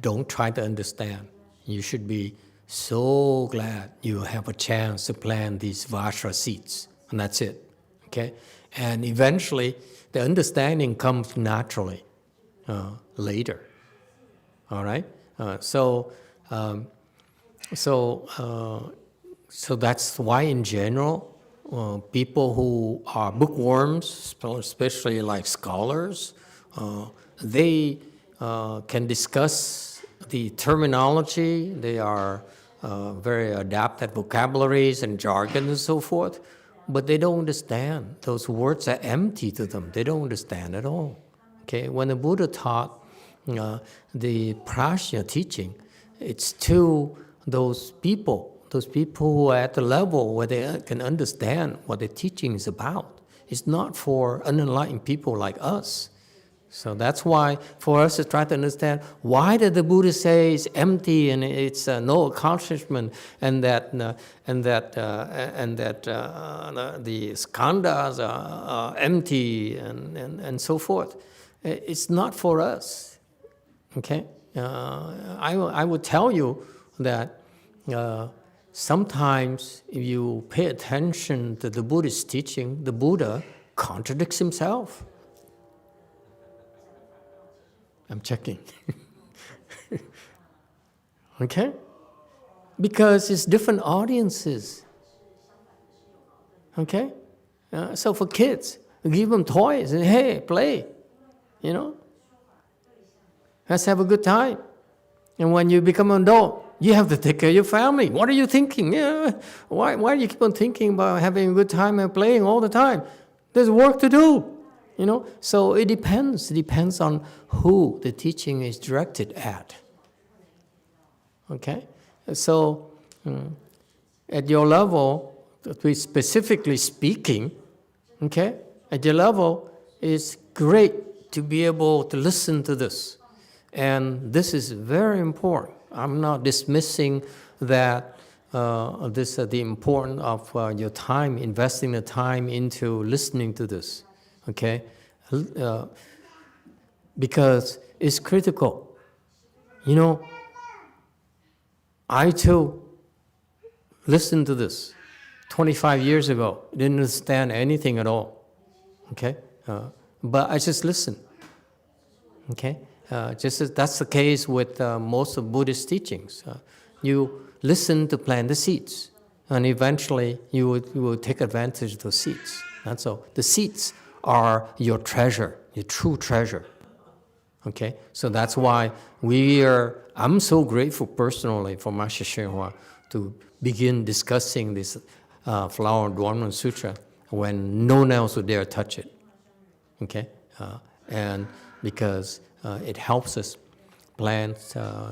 Don't try to understand. You should be so glad you have a chance to plant these Vajra seeds, and that's it. Okay? And eventually, the understanding comes naturally later. All right? So that's why, in general, people who are bookworms, especially like scholars, they can discuss the terminology. They are very adept at vocabularies and jargon and so forth, but they don't understand. Those words are empty to them. They don't understand at all. Okay, when the Buddha taught the Prajna teaching, it's to those people who are at the level where they can understand what the teaching is about. It's not for unenlightened people like us. So that's why, for us to try to understand, why did the Buddha say it's empty and it's no accomplishment, and that the skandhas are empty and so forth? It's not for us. Okay, I would tell you that sometimes if you pay attention to the Buddhist teaching, the Buddha contradicts himself. I'm checking. Okay? Because it's different audiences. Okay? So for kids, give them toys and hey, play. Let's have a good time. And when you become an adult, you have to take care of your family. What are you thinking? Why do you keep on thinking about having a good time and playing all the time? There's work to do. So it depends. It depends on who the teaching is directed at. Okay? So at your level, specifically speaking, okay, at your level, it's great to be able to listen to this. And this is very important. I'm not dismissing that the importance of your time, investing the time into listening to this. Okay, because it's critical. I too listened to this 25 years ago. Didn't understand anything at all. Okay, but I just listened. Okay, just as that's the case with most of Buddhist teachings. You listen to plant the seeds, and eventually you will take advantage of those seeds. That's all. The seeds are your treasure, your true treasure. Okay, so that's why I'm so grateful personally for Master YongHua to begin discussing this Flower Adornment Sutra when no one else would dare touch it. Okay, and because it helps us plant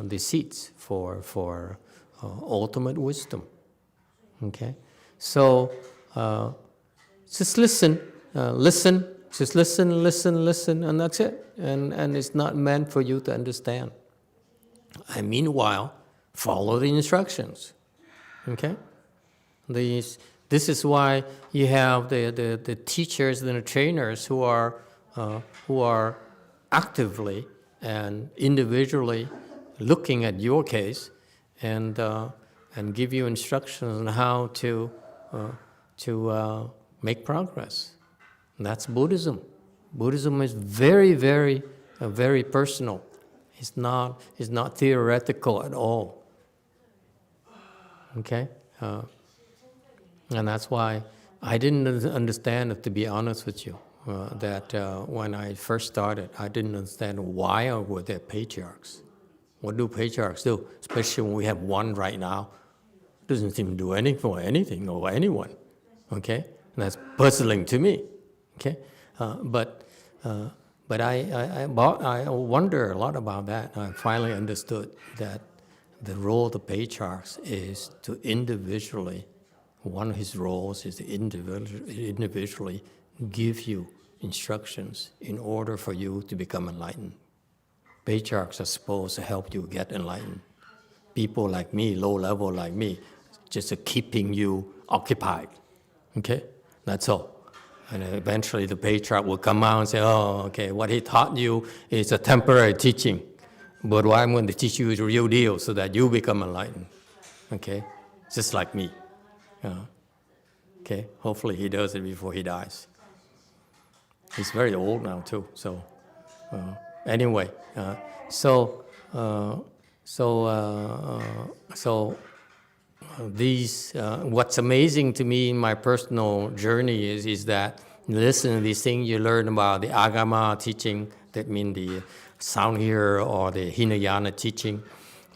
the seeds for ultimate wisdom. Okay? So just listen, just listen, and that's it. And it's not meant for you to understand. And meanwhile, follow the instructions. Okay? This is why you have the teachers and the trainers who are actively and individually looking at your case and give you instructions on how to make progress. And that's Buddhism. Buddhism is very, very, very personal. It's not theoretical at all. Okay? And that's why I didn't understand, to be honest with you, that when I first started, I didn't understand why were there patriarchs. What do patriarchs do? Especially when we have one right now. Doesn't seem to do anything for anything or anyone. Okay? And that's puzzling to me. Okay? But I wonder a lot about that. I finally understood that the role of the patriarchs is to individually, one of his roles is to individually give you instructions in order for you to become enlightened. Patriarchs are supposed to help you get enlightened. People like me, low level like me, just keeping you occupied. Okay? That's all. And eventually the patriarch will come out and say, oh, okay, what he taught you is a temporary teaching. But what I'm going to teach you is the real deal so that you become enlightened. Okay? Just like me. Okay? Hopefully he does it before he dies. He's very old now too. So anyway, what's amazing to me in my personal journey is that listen to these things you learn about the Agama teaching, that means the sound hearer or the Hinayana teaching,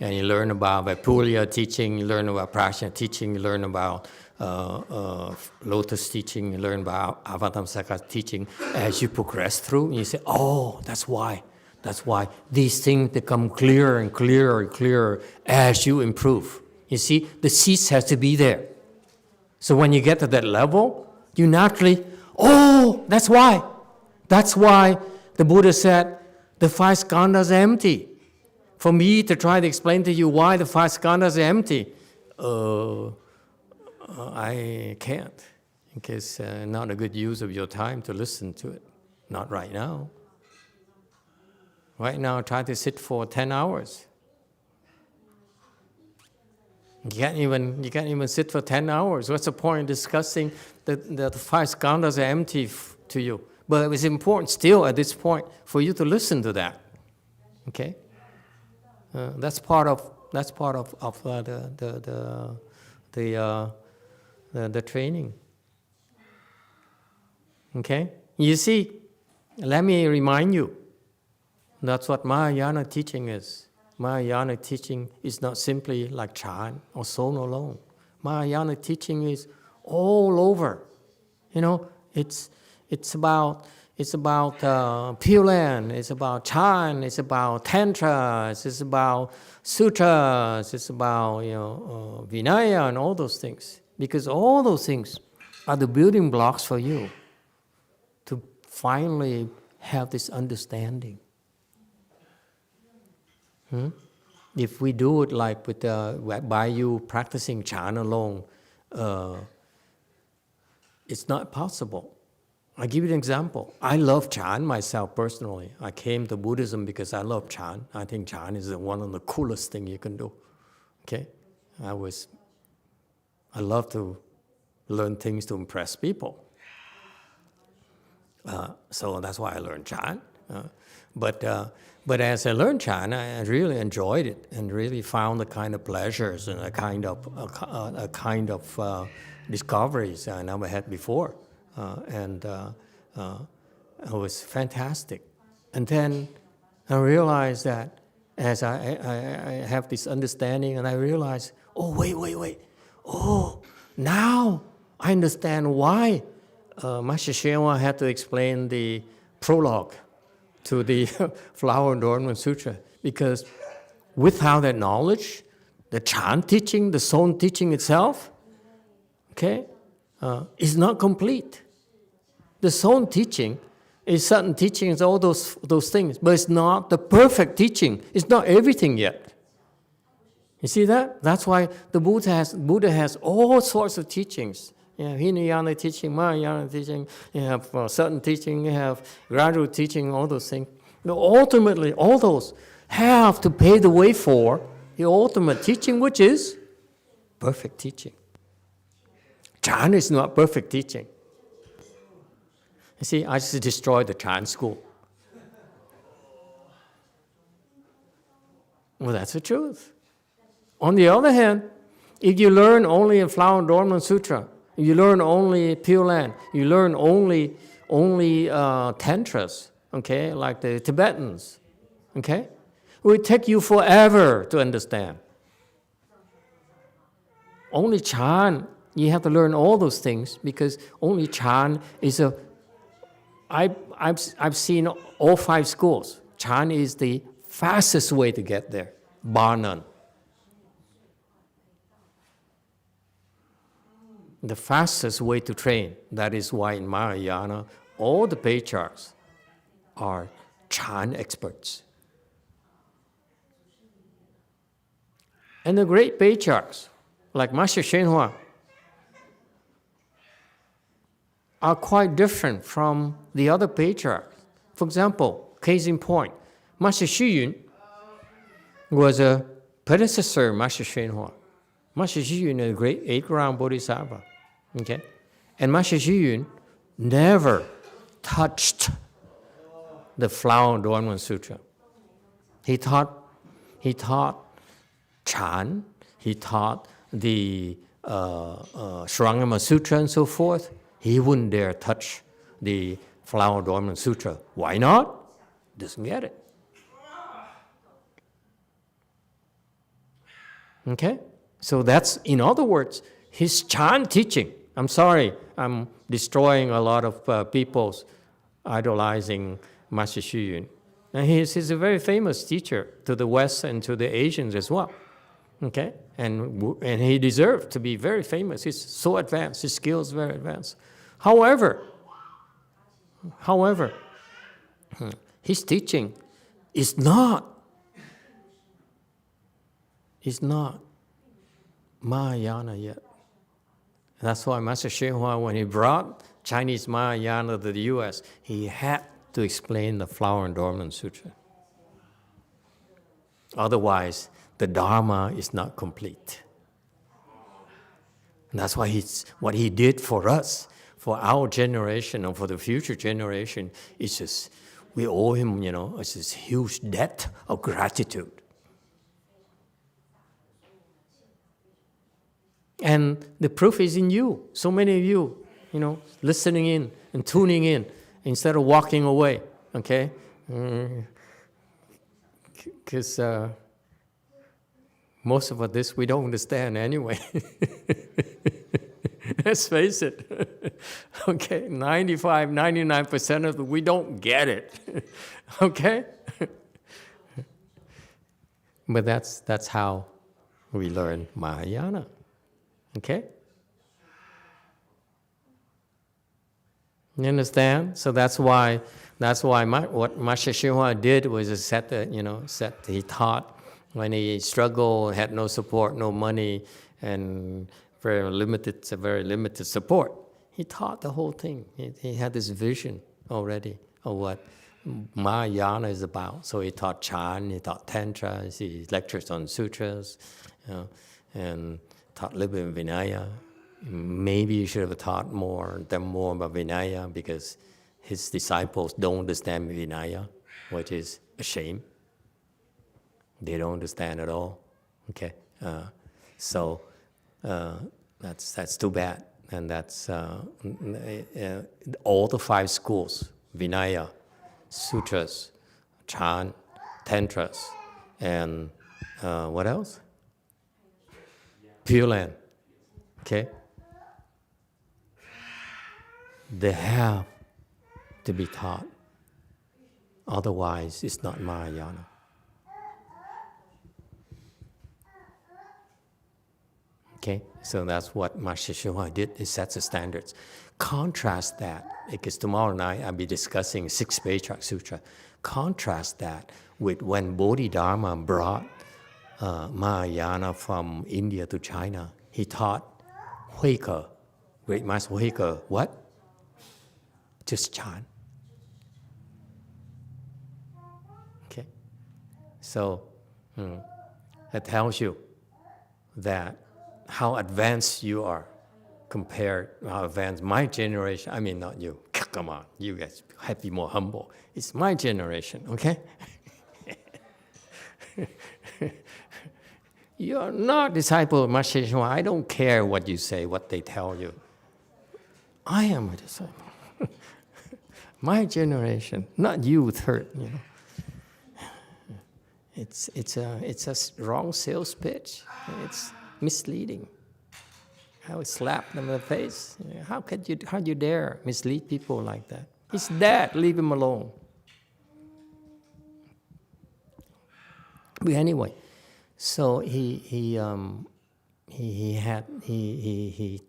and you learn about Vaipulya teaching, you learn about Prajna teaching, you learn about Lotus teaching, you learn about Avatamsaka teaching. As you progress through, you say, oh, that's why. That's why these things become clearer and clearer and clearer as you improve. You see, the seeds has to be there. So when you get to that level, you naturally, oh, that's why. That's why the Buddha said the five skandhas are empty. For me to try to explain to you why the five skandhas are empty, I can't. Because not a good use of your time to listen to it. Not right now. Right now, try to sit for 10 hours. You can't even sit for 10 hours. What's the point of discussing that the five skandhas are empty to you? But it's important still at this point for you to listen to that. Okay? That's part of the training. Okay? You see, let me remind you. That's what Mahayana teaching is. Mahayana teaching is not simply like Chan or Son alone. Mahayana teaching is all over. You know, it's about Pure Land, it's about Chan, it's about Tantras, it's about Sutras, it's about Vinaya and all those things. Because all those things are the building blocks for you to finally have this understanding. If we do it like by you practicing Chan alone, it's not possible. I'll give you an example. I love Chan myself personally. I came to Buddhism because I love Chan. I think Chan is one of the coolest things you can do. Okay? I love to learn things to impress people. So that's why I learned Chan. But as I learned Chan, I really enjoyed it and really found the kind of pleasures and a kind of discoveries I never had before. And it was fantastic. And then I realized that as I have this understanding, and I realized, oh, wait. Oh, now I understand why Master YongHua had to explain the prologue to the Flower Adornment Sutra. Because without that knowledge, the Chan teaching, the Son teaching itself, okay, is not complete. The Son teaching is certain teachings, all those things, but it's not the perfect teaching. It's not everything yet. You see that? That's why the Buddha has all sorts of teachings. You have Hinayana teaching, Mahayana teaching, you have certain teaching, you have gradual teaching, all those things. But ultimately, all those have to pave the way for the ultimate teaching, which is perfect teaching. Chan is not perfect teaching. You see, I just destroyed the Chan school. Well, that's the truth. On the other hand, if you learn only a Flower and Dormant Sutra, you learn only Pure Land, you learn only tantras, okay, like the Tibetans, okay, it will take you forever to understand. Only Chan, you have to learn all those things because only Chan is a. I've seen all 5 schools. Chan is the fastest way to get there, bar none. The fastest way to train. That is why in Mahayana, all the patriarchs are Chan experts. And the great patriarchs, like Master YongHua, are quite different from the other patriarchs. For example, case in point, Master Xu Yun was a predecessor of Master YongHua. Master Xu Yun is a great 8th-ground Bodhisattva. Okay? And Master Xu Yun never touched the Flower and Dormant Sutra. He taught Chan, he taught the Shrangama Sutra and so forth. He wouldn't dare touch the Flower and Dormant Sutra. Why not? Doesn't get it. Okay? So that's, in other words, his Chan teaching. I'm sorry, I'm destroying a lot of people's idolizing Master Xu Yun. And he's a very famous teacher to the West and to the Asians as well. Okay? And he deserved to be very famous. He's so advanced, his skills very advanced. However, his teaching is not Mahayana yet. That's why Master YongHua, when he brought Chinese Mahayana to the US, he had to explain the Flower and Dormant Sutra. Otherwise, the Dharma is not complete. And that's why what he did for us, for our generation and for the future generation, is just, we owe him, it's this huge debt of gratitude. And the proof is in you. So many of you, listening in and tuning in instead of walking away, okay? Because most of this we don't understand anyway. Let's face it. Okay, 95, 99% of it, we don't get it. Okay? But that's how we learn Mahayana. Okay? You understand? So that's why what Master YongHua did was he taught when he struggled, had no support, no money, and very limited support. He taught the whole thing. He had this vision already of what Mahayana is about. So he taught Chan, he taught Tantras, he lectures on sutras, and taught a little bit of Vinaya. Maybe he should have taught them more about Vinaya because his disciples don't understand Vinaya, which is a shame. They don't understand at all. Okay, so that's too bad. And that's all the 5 schools: Vinaya, Sutras, Chan, Tantras, and what else? Pure Land. Okay? They have to be taught. Otherwise, it's not Mahayana. Okay, so that's what Master YongHua did, is set the standards. Contrast that, because tomorrow night I'll be discussing 6 Patriarch Sutra. Contrast that with when Bodhidharma brought Mahayana from India to China. He taught Huike, Great Master Huike, what? Just chant. Okay, so that tells you that how advanced you are compared, how advanced my generation, I mean not you, come on, you guys have to be more humble. It's my generation, okay? You're not disciple of Master YongHua. I don't care what you say, what they tell you. I am a disciple. My generation, not you third, you know. It's a wrong sales pitch. It's misleading. I would slap them in the face. How you dare mislead people like that? He's dead. Leave him alone. But anyway, so he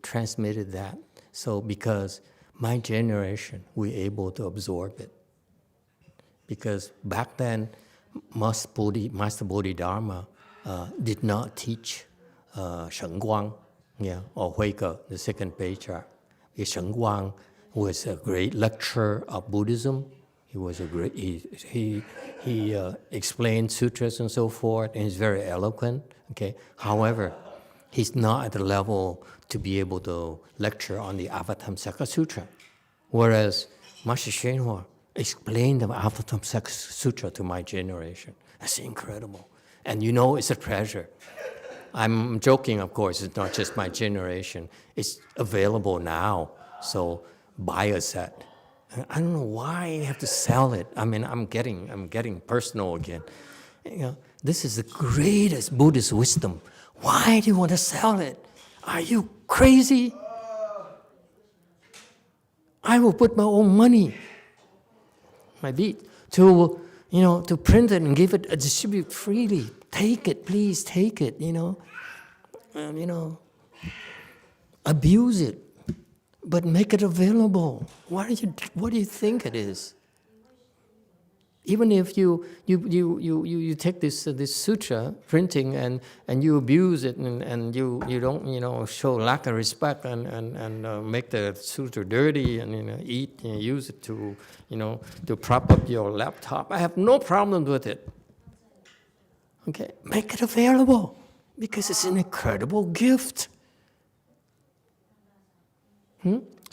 transmitted that. So because my generation, we're able to absorb it. Because back then, Master Bodhidharma did not teach Shen Guang, or Huike, the second patriarch. Shen Guang was a great lecturer of Buddhism. He was a great, he explained sutras and so forth, and he's very eloquent. Okay. However, he's not at the level to be able to lecture on the Avatamsaka Sutra. Whereas Master YongHua explained the Avatamsaka Sutra to my generation. That's incredible. And you know, it's a treasure. I'm joking, of course, it's not just my generation. It's available now, so buy a set. I don't know why you have to sell it. I mean, I'm getting personal again. You know, this is the greatest Buddhist wisdom. Why do you want to sell it? Are you crazy? I will put my own money, my beat, to print it and give it, distribute freely. Take it, please, take it. Abuse it, but make it available. What do you think it is? Even if you take this sutra printing and you abuse it and you don't show lack of respect and make the sutra dirty and eat and use it to prop up your laptop, I have no problem with it. Okay, make it available because it's an incredible gift.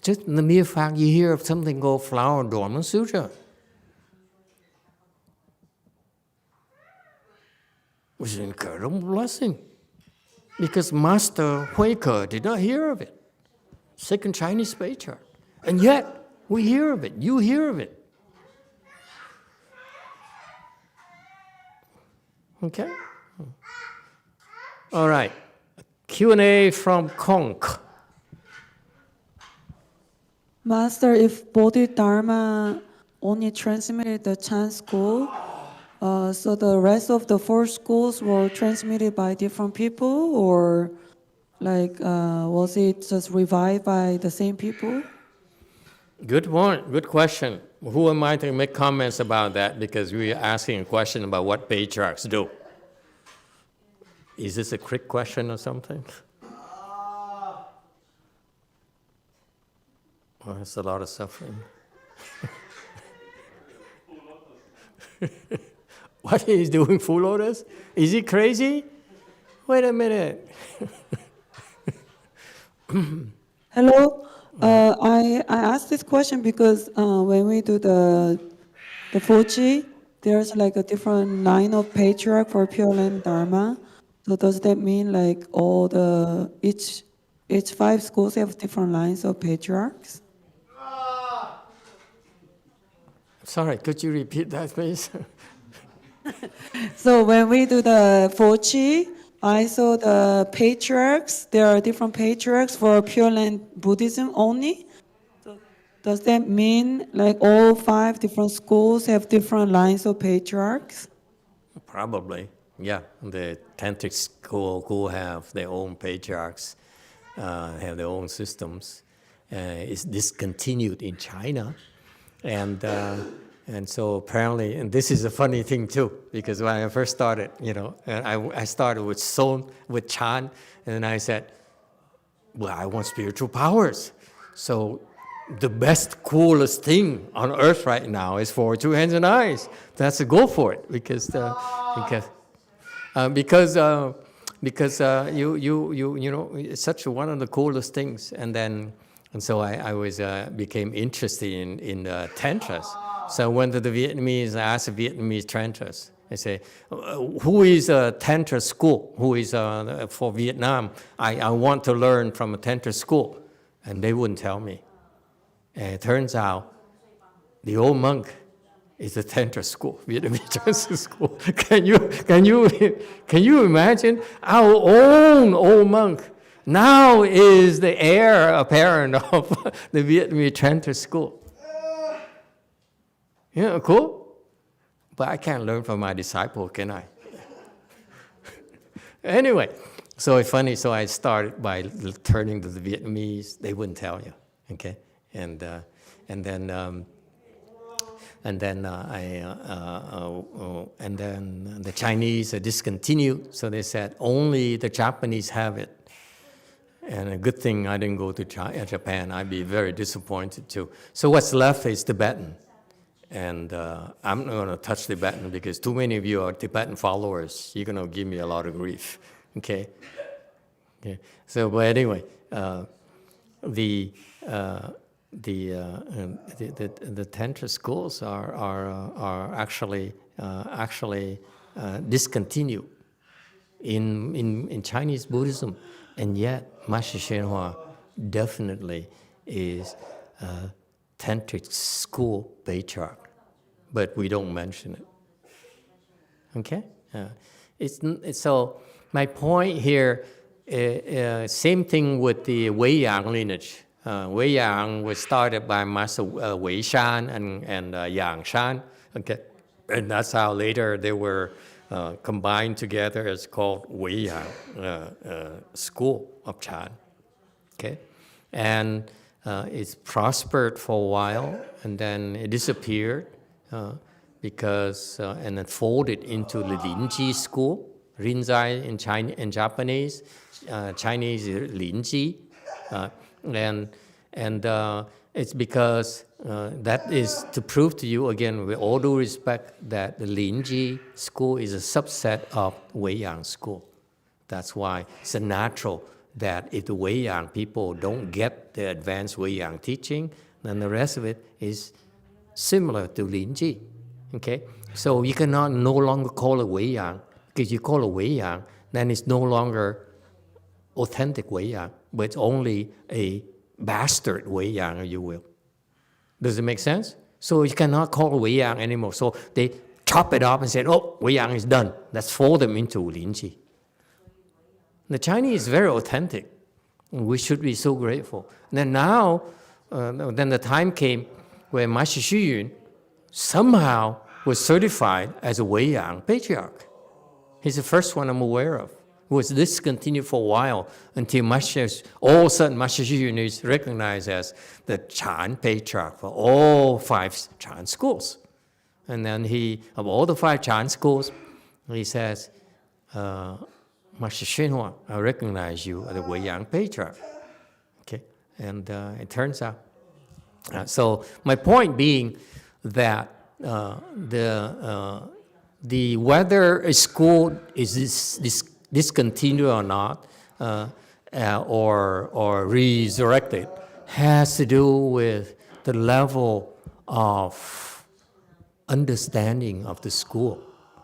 Just the mere fact you hear of something called Flower Adornment Sutra. Was an incredible blessing because Master Huike did not hear of it. Second Chinese patriarch. And yet, we hear of it. You hear of it. Okay? All right. Q&A from Konk. Master, if Bodhidharma only transmitted the Chan school, so the rest of the 4 schools were transmitted by different people, or was it just revived by the same people? Good one, good question. Who am I to make comments about that? Because we are asking a question about what patriarchs do. Is this a quick question or something? Well, it's a lot of suffering. What he's doing, full lotus? Is he crazy? Wait a minute. Hello. I asked this question because when we do the Fuji, there's like a different line of patriarch for Pure Land Dharma. So does that mean like each 5 schools have different lines of patriarchs? Sorry, could you repeat that, please? So when we do the Fuji, I saw the patriarchs. There are different patriarchs for Pure Land Buddhism only. So does that mean like all 5 different schools have different lines of patriarchs? Probably. Yeah, the tantric school have their own patriarchs, have their own systems. It's discontinued in China, and so apparently, and this is a funny thing too, because when I first started, and I started with Chan, and then I said, well, I want spiritual powers. So the best, coolest thing on earth right now is for 2 hands and eyes. That's a go for it, because it's such one of the coolest things. And so I became interested in tantras. So I went to the Vietnamese, I asked the Vietnamese tantras. I say, who is a tantra school? Who is for Vietnam? I want to learn from a tantra school. And they wouldn't tell me. And it turns out the old monk is a tantra school, Vietnamese tantra school. Can you imagine? Our own old monk now is the heir apparent of the Vietnamese tantra school. Yeah, cool. But I can't learn from my disciple, can I? Anyway, so it's funny. So I started by turning to the Vietnamese. They wouldn't tell you, okay? And then the Chinese discontinued. So they said only the Japanese have it. And a good thing I didn't go to Japan. I'd be very disappointed too. So what's left is Tibetan. And I'm not going to touch Tibetan because too many of you are Tibetan followers. You're going to give me a lot of grief, okay? So, but anyway, the tantra schools are actually discontinued in Chinese Buddhism, and yet Master Shenhua definitely is tantric school patriarch, but we don't mention it. Okay, so my point here, same thing with the Weiyang lineage. Weiyang was started by Master Wei Shan and Yang Shan. Okay, and that's how later they were combined together. It's called Weiyang School of Chan. Okay, and it's prospered for a while, and then it disappeared because and it folded into the Linji school. Rinzai in Japanese, Chinese is Linji, and it's because that is to prove to you again, with all due respect, that the Linji school is a subset of Weiyang school. That's why it's a natural that if the Weiyang people don't get the advanced Weiyang teaching, then the rest of it is similar to Linji. Okay, so you cannot no longer call it Weiyang, because you call it Weiyang, then it's no longer authentic Weiyang, but it's only a bastard Weiyang, if you will. Does it make sense? So you cannot call it Weiyang anymore. So they chop it up and said, oh, Weiyang is done. Let's fold them into Linji. The Chinese is very authentic. We should be so grateful. And then now, then the time came where Master Xu Yun somehow was certified as a Weiyang patriarch. He's the first one I'm aware of. It was discontinued for a while until all of a sudden Master Xu Yun is recognized as the Chan patriarch for all 5 Chan schools. And then of all the 5 Chan schools, he says, Master Shenhua, I recognize you as the Weiyang patriarch. Okay, and it turns out. So my point being that the whether a school is discontinued or not, or resurrected, has to do with the level of understanding of the school.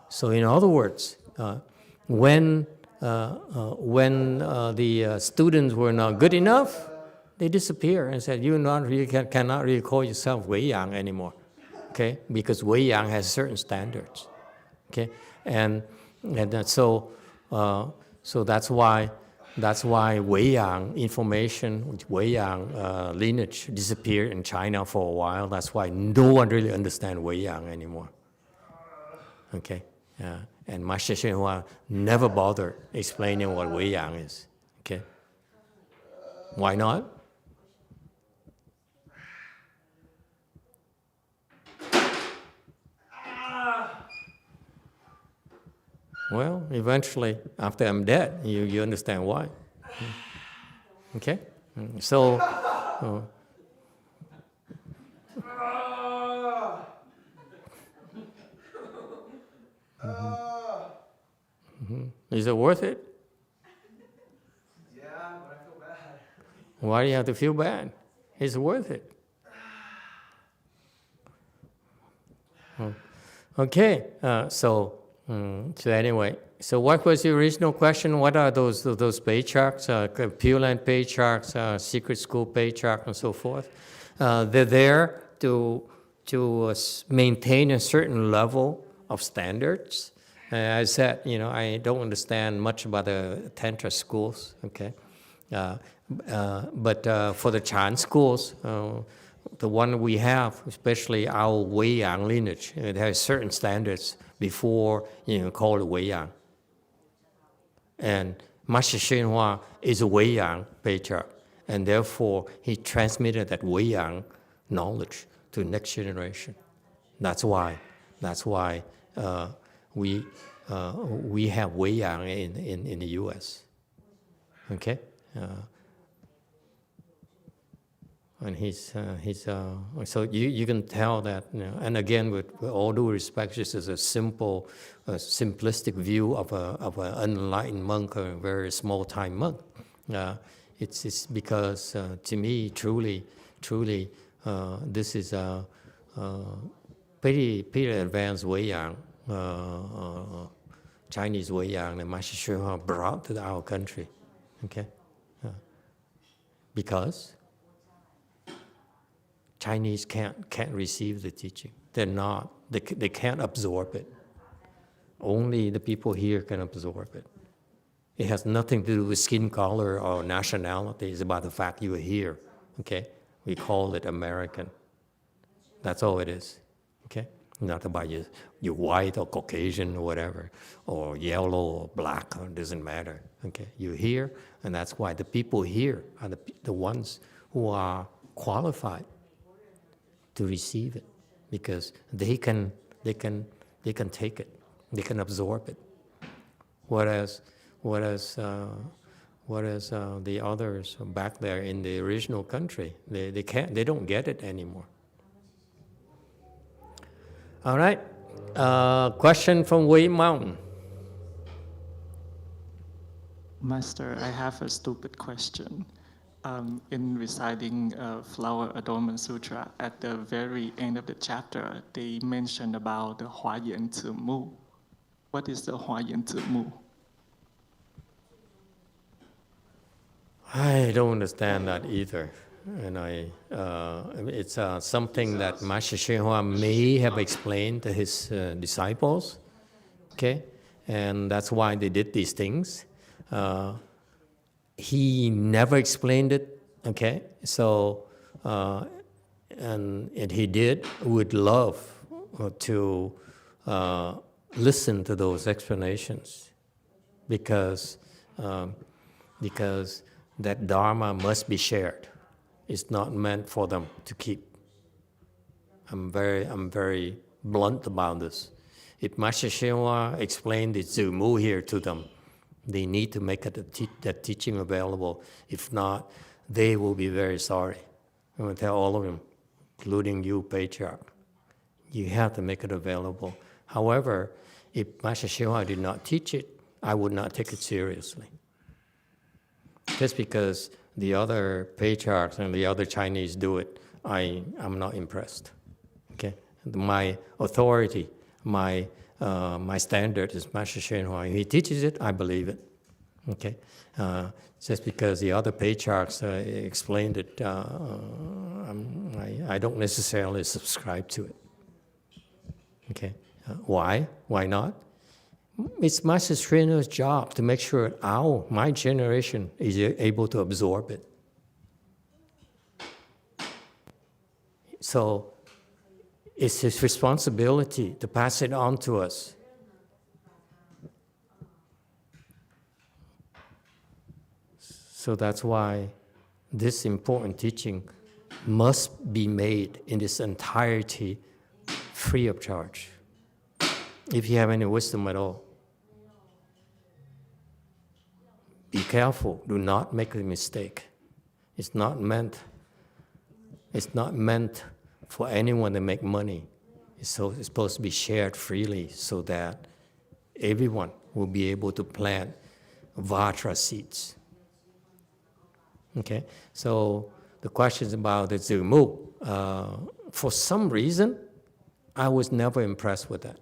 So in other words, when the students were not good enough, they disappear and said, you cannot really call yourself Weiyang anymore, okay? Because Weiyang has certain standards, okay? And so that's why Weiyang information, Weiyang lineage disappeared in China for a while. That's why no one really understands Weiyang anymore, okay? And Master YongHua never bothered explaining what Wei Yang is. Okay? Why not? Well, eventually, after I'm dead, you understand why. Okay? So, is it worth it? Yeah, but I feel bad. Why do you have to feel bad? It's worth it. Okay, so anyway, so what was the original question? What are those patriarchs, Pure Land patriarchs, secret school patriarchs, and so forth? They're there to maintain a certain level of standards. I said, I don't understand much about the Tantra schools, okay? But for the Chan schools, the one we have, especially our Wei Yang lineage, it has certain standards before called Wei Yang. And Master YongHua is a Wei Yang patriarch, and therefore he transmitted that Wei Yang knowledge to the next generation. That's why we have Wei Yang in the U.S. Okay. And so you can tell that, and again, with all due respect, this is a simple, simplistic view of an unenlightened monk or a very small-time monk. It's because, to me, truly, this is a pretty advanced Wei Yang, Chinese Wei Yang that Master YongHua brought to our country. Okay, because Chinese can't receive the teaching. They can't absorb it. Only the people here can absorb it. It has nothing to do with skin color or nationality. It's about the fact you are here. Okay, we call it American. That's all it is. Okay, not about you're white or Caucasian or whatever, or yellow or black. It doesn't matter. Okay, you're here, and that's why the people here are the ones who are qualified to receive it, because they can take it, they can absorb it. Whereas the others back there in the original country, they don't get it anymore. All right, question from Wei Mountain. Master, I have a stupid question. In reciting Flower Adornment Sutra, at the very end of the chapter, they mentioned about the Huayan-Zi-Mu. What is the Huayan-Zi-Mu? I don't understand that either. And it's something that Master YongHua may have explained to his disciples, okay? And that's why they did these things. He never explained it, okay? So, and he did, would love to listen to those explanations, because that Dharma must be shared. It's not meant for them to keep. I'm very blunt about this. If Master YongHua explained the Zi-Mu here to them, they need to make that teaching available. If not, they will be very sorry. I'm going to tell all of them, including you, Patriarch. You have to make it available. However, if Master YongHua did not teach it, I would not take it seriously. Just because the other Patriarchs and the other Chinese do it, I'm not impressed. Okay, my authority, my standard is Master YongHua. If he teaches it, I believe it. Okay, just because the other Patriarchs explained it, I don't necessarily subscribe to it. Okay, why? Why not? It's Master YongHua's job to make sure my generation is able to absorb it. So it's his responsibility to pass it on to us. So that's why this important teaching must be made in its entirety free of charge, if you have any wisdom at all. Be careful, do not make a mistake. It's not meant for anyone to make money. It's supposed to be shared freely so that everyone will be able to plant vajra seeds. Okay, so the questions about the Zimu, for some reason, I was never impressed with that.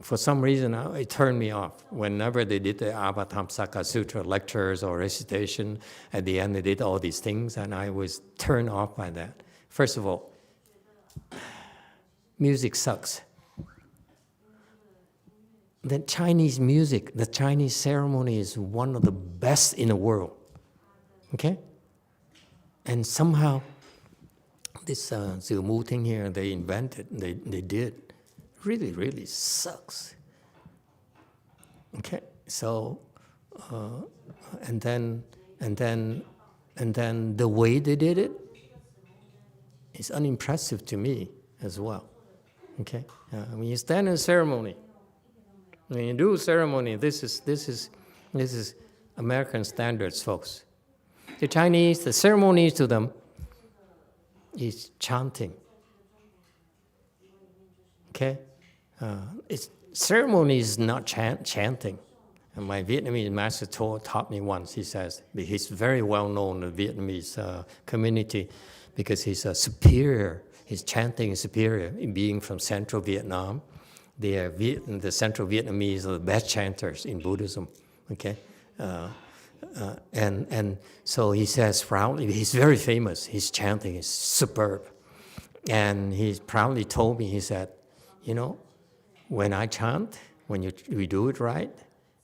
For some reason, it turned me off. Whenever they did the Avatamsaka Sutra lectures or recitation, at the end they did all these things, and I was turned off by that. First of all, music sucks. The Chinese music, the Chinese ceremony is one of the best in the world. Okay? And somehow, this Zimu thing here, they invented, they did, really, really sucks. Okay, so, and then the way they did it is unimpressive to me as well. Okay, when you stand in a ceremony, when you do a ceremony, this is American standards, folks. The Chinese, the ceremony to them is chanting. Okay? Ceremony is not chanting. And my Vietnamese master taught me once, he says, he's very well known in the Vietnamese community because he's a superior, his chanting is superior, being from central Vietnam. The central Vietnamese are the best chanters in Buddhism. Okay? And so he says proudly, he's very famous, his chanting is superb. And he proudly told me, he said, you know, when I chant, when we do it right,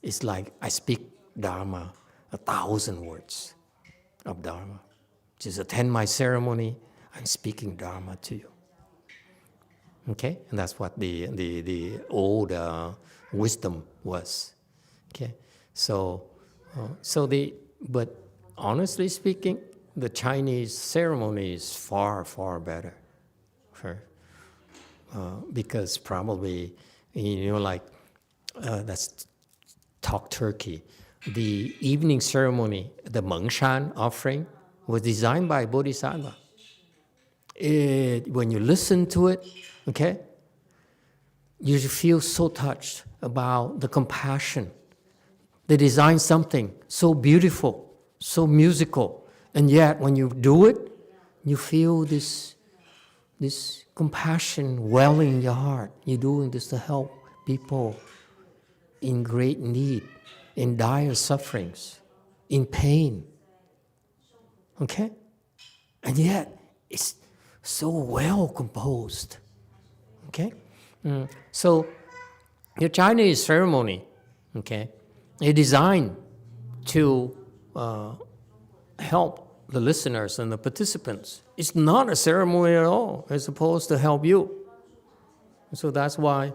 it's like I speak Dharma, 1,000 words of Dharma. Just attend my ceremony, I'm speaking Dharma to you. Okay? And that's what the old wisdom was. Okay? But honestly speaking, the Chinese ceremony is far, far better. Because probably, let's talk Turkey. The evening ceremony, the Mengshan offering, was designed by Bodhisattva. When you listen to it, okay, you feel so touched about the compassion. They designed something so beautiful, so musical, and yet when you do it, you feel this compassion welling in your heart. You're doing this to help people in great need, in dire sufferings, in pain. Okay? And yet, it's so well composed. Okay? So, your Chinese ceremony, okay, is designed to help the listeners and the participants. It's not a ceremony at all. It's supposed to help you. So that's why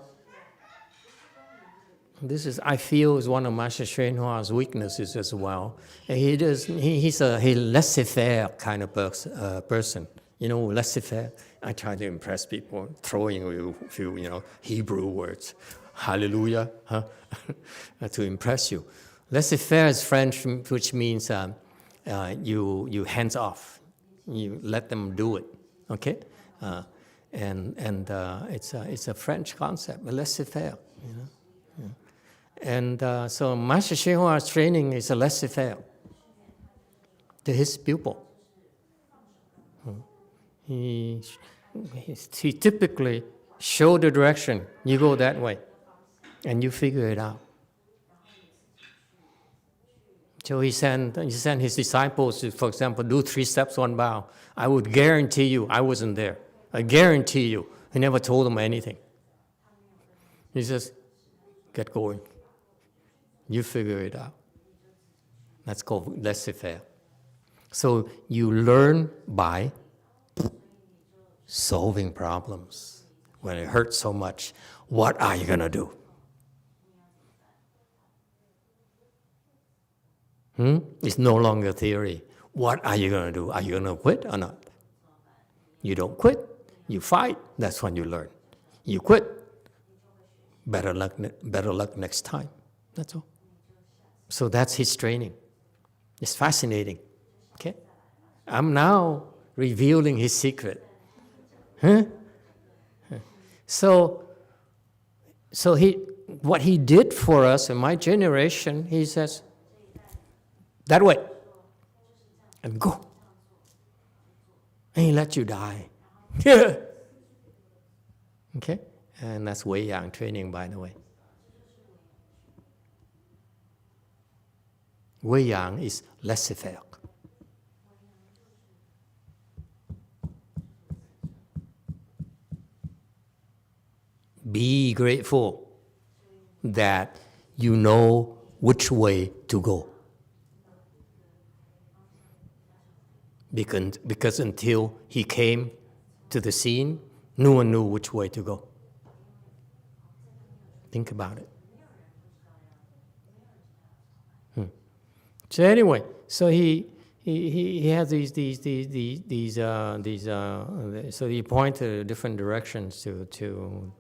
I feel, is one of Master YongHua's weaknesses as well. He's a laissez-faire kind of person. You know, laissez-faire. I try to impress people, throwing a few, Hebrew words. Hallelujah, huh? To impress you. Laissez-faire is French, which means you hands off. You let them do it, okay? It's a French concept, laissez-faire. Yeah. And so Master YongHua's training is a laissez-faire to his pupil. He typically show the direction. You go that way, and you figure it out. So he sent his disciples to, for example, do 3 steps, 1 bow. I would guarantee you, I wasn't there. I guarantee you, he never told them anything. He says, get going. You figure it out. That's called laissez-faire. So you learn by solving problems. When it hurts so much, what are you going to do? It's no longer theory. What are you going to do? Are you going to quit or not? You don't quit. You fight. That's when you learn. You quit. Better luck next time. That's all. So that's his training. It's fascinating. Okay? I'm now revealing his secret. So what he did for us in my generation, he says, that way, and go. And he let you die. Okay? And that's Wei Yang training, by the way. Wei Yang is laissez-faire. Be grateful that you know which way to go. Because until he came to the scene, no one knew which way to go. Think about it. So anyway, so he has these so he pointed different directions to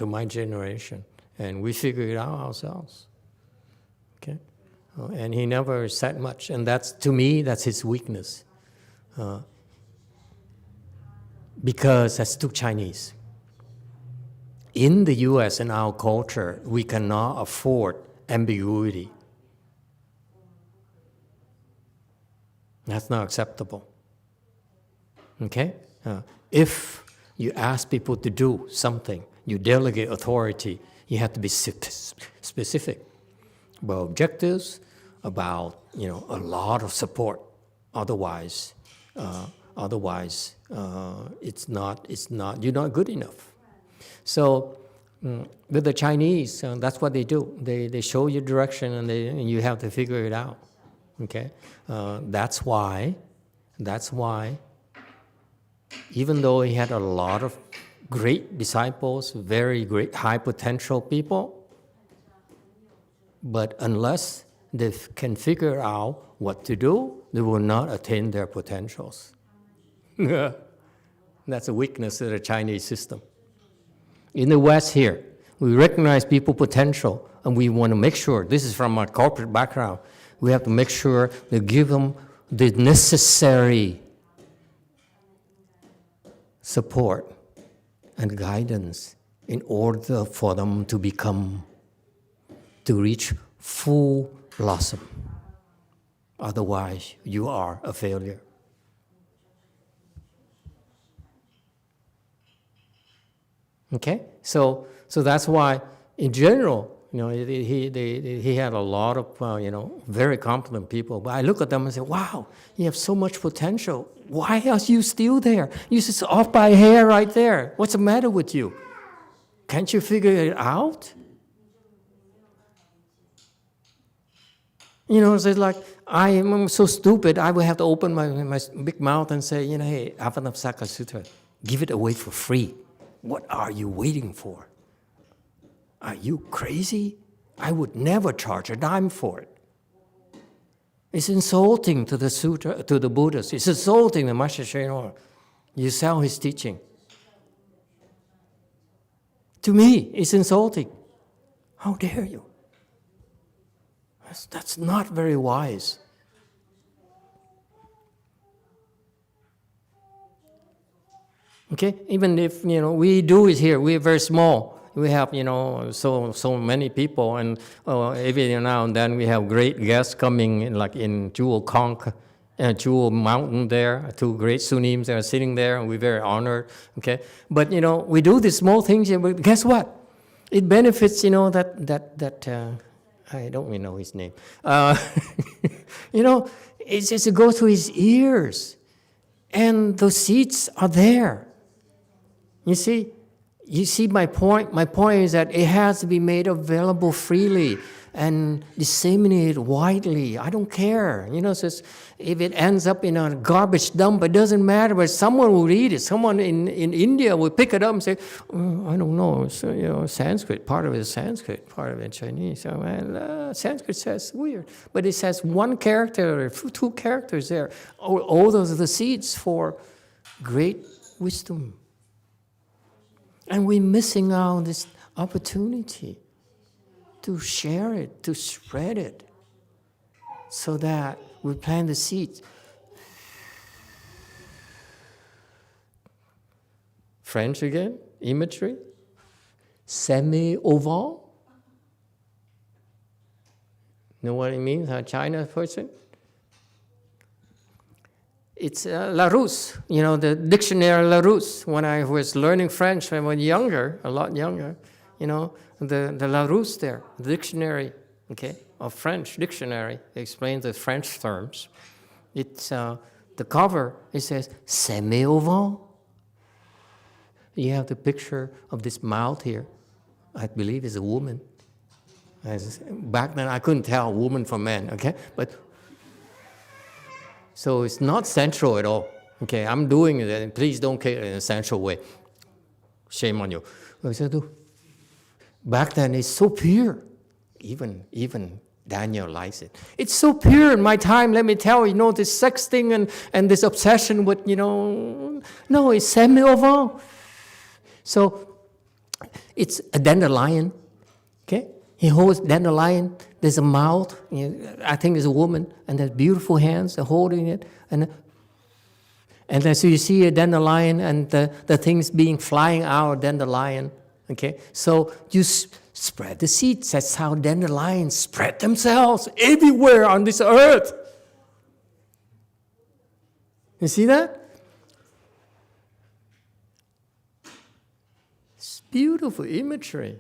my generation, and we figured it out ourselves. Okay, and he never said much, and that's, to me, that's his weakness, because that's too Chinese. In the U.S., in our culture, we cannot afford ambiguity. That's not acceptable. Okay? If you ask people to do something, you delegate authority, you have to be specific about objectives, about a lot of support. Otherwise, it's not. You're not good enough. So with the Chinese, that's what they do. They show you direction, and you have to figure it out. Okay, that's why, even though he had a lot of great disciples, very great high potential people, but unless they can figure out what to do, they will not attain their potentials. That's a weakness of the Chinese system. In the West here, we recognize people's potential, and we want to make sure, this is from our corporate background, we have to make sure to give them the necessary support and guidance in order for them to reach full blossom. Otherwise, you are a failure. Okay? So that's why, in general, he had a lot of, very competent people. But I look at them and say, wow, you have so much potential. Why are you still there? You're just off by a hair right there. What's the matter with you? Can't you figure it out? It's like, I am so stupid, I will have to open my big mouth and say, hey, Avatamsaka Sutra, give it away for free. What are you waiting for? Are you crazy? I would never charge a dime for it. It's insulting to the sutra, to the Buddhists. It's insulting to Master Shenor. You sell his teaching. To me, it's insulting. How dare you? That's not very wise. Okay, even if we do it here, we're very small. We have so many people, and every now and then we have great guests coming, like in Jewel Conch, Jewel Mountain there. 2 great Sunims are sitting there, and we're very honored. Okay, but we do these small things here. But guess what? It benefits that I don't even know his name. It's just to go through his ears, and the seeds are there. You see my point? My point is that it has to be made available freely. and disseminate it widely. I don't care. Says if it ends up in a garbage dump, it doesn't matter. But someone will read it. Someone in India will pick it up and say, I don't know. It's Sanskrit. Part of it is Sanskrit. Part of it is Chinese. So, Sanskrit says weird, but it says one character, or 2 characters there. All those are the seeds for great wisdom. And we're missing out this opportunity to share it, to spread it, so that we plant the seeds. French again, imagery, semi-oval. Know what it means, a China person? It's Larousse, the dictionary Larousse. When I was learning French when I was younger, a lot younger, the Larousse there, the dictionary, of French dictionary, explains the French terms. It's the cover, it says semi-oval. You have the picture of this mouth here. I believe it's a woman. Back then I couldn't tell woman from man, but so it's not sensual at all. I'm doing it, and please don't take it in a sensual way. Shame on you. Back then it's so pure. Even Daniel likes it. It's so pure in my time, let me tell you, this sex thing and this obsession with, no, it's semi-oval. So it's a dandelion, He holds dandelion, there's a mouth, I think there's a woman, and there's beautiful hands, they're holding it, and so you see a dandelion and the things being flying out of dandelion, So you spread the seeds, that's how dandelions spread themselves everywhere on this earth. You see that? It's beautiful imagery.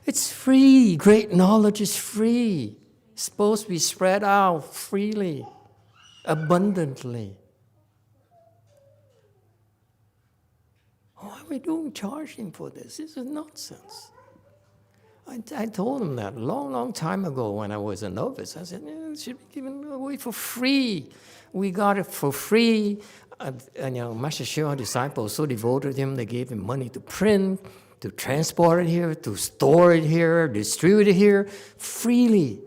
It's free. Great knowledge is free. It's supposed to be spread out freely, abundantly. Why are we doing charging for this? This is nonsense. I told him that a long time ago when I was a novice. I said, it should be given away for free. We got it for free. Master Hsu's disciples so devoted to him, they gave him money to print, to transport it here, to store it here, distribute it here, freely.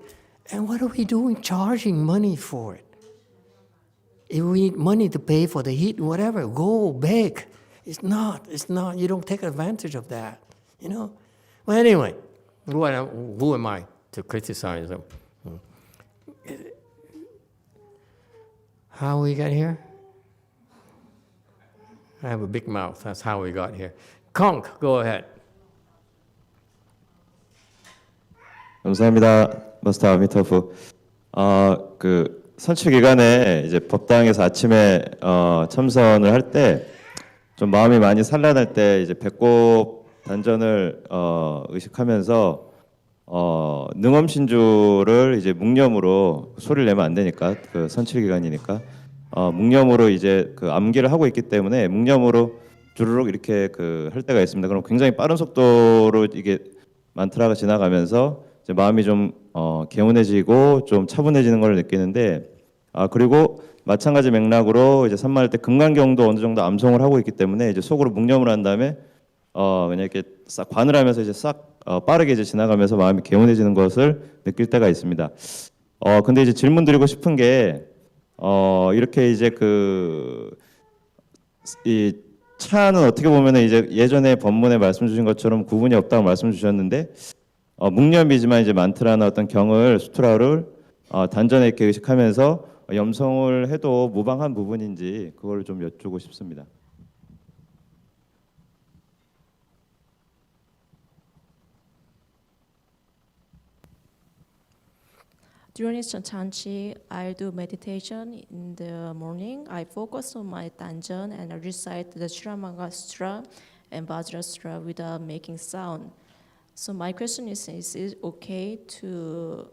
And what are we doing charging money for it? If we need money to pay for the heat, whatever, go beg. It's not, you don't take advantage of that, Well, anyway, who am I to criticize them? How we got here? I have a big mouth, that's how we got here. Conk, go ahead. 감사합니다, 마스터 아미타프. 선출 기간에 이제 법당에서 아침에 참선을 할 때 좀 마음이 많이 산란할 때 이제 배꼽 단전을 의식하면서 능엄신주를 이제 묵념으로 소리를 내면 안 되니까 그 선출 기간이니까 묵념으로 이제 그 암기를 하고 있기 때문에 묵념으로 주르륵 이렇게 할 때가 있습니다. 그럼 굉장히 빠른 속도로 이게 만트라가 지나가면서 이제 마음이 좀 개운해지고 좀 차분해지는 걸 느끼는데 그리고 마찬가지 맥락으로 이제 산만할 때 금강경도 어느 정도 암송을 하고 있기 때문에 이제 속으로 묵념을 한 다음에 그냥 이렇게 싹 관을 하면서 이제 싹 빠르게 이제 지나가면서 마음이 개운해지는 것을 느낄 때가 있습니다. 근데 이제 질문 드리고 싶은 게 이렇게 이제 이 차는 어떻게 보면은 이제 예전에 법문에 말씀 주신 것처럼 구분이 없다고 말씀 주셨는데 묵념이지만 이제 만트라나 어떤 경을 수트라를 단전에 이렇게 의식하면서 염성을 해도 무방한 부분인지 그걸 좀 여쭈고 싶습니다. During Chanchi, I do meditation in the morning. I focus on my danjan and I recite the Shiramanga Sutra and Vajra Sutra without making sound. So my question is it okay to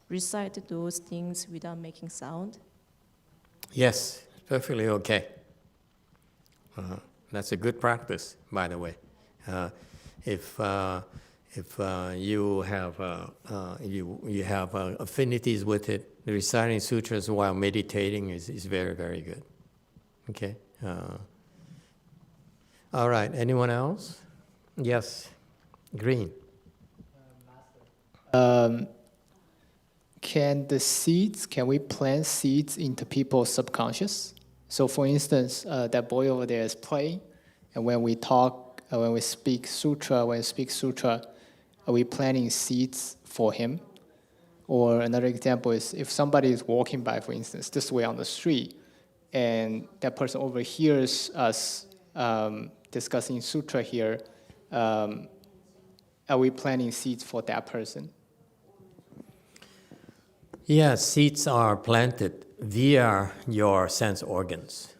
recite those things without making sound? Yes, perfectly okay. That's a good practice, by the way. If If you have you have affinities with it, reciting sutras while meditating is very, very good. Okay. All right. Anyone else? Yes. Green. Can we plant seeds into people's subconscious? So for instance, that boy over there is playing, and when we talk, when we speak sutra, are we planting seeds for him? Or another example is if somebody is walking by, for instance, this way on the street, and that person overhears us discussing sutra here, are we planting seeds for that person? Yeah, seeds are planted via your sense organs.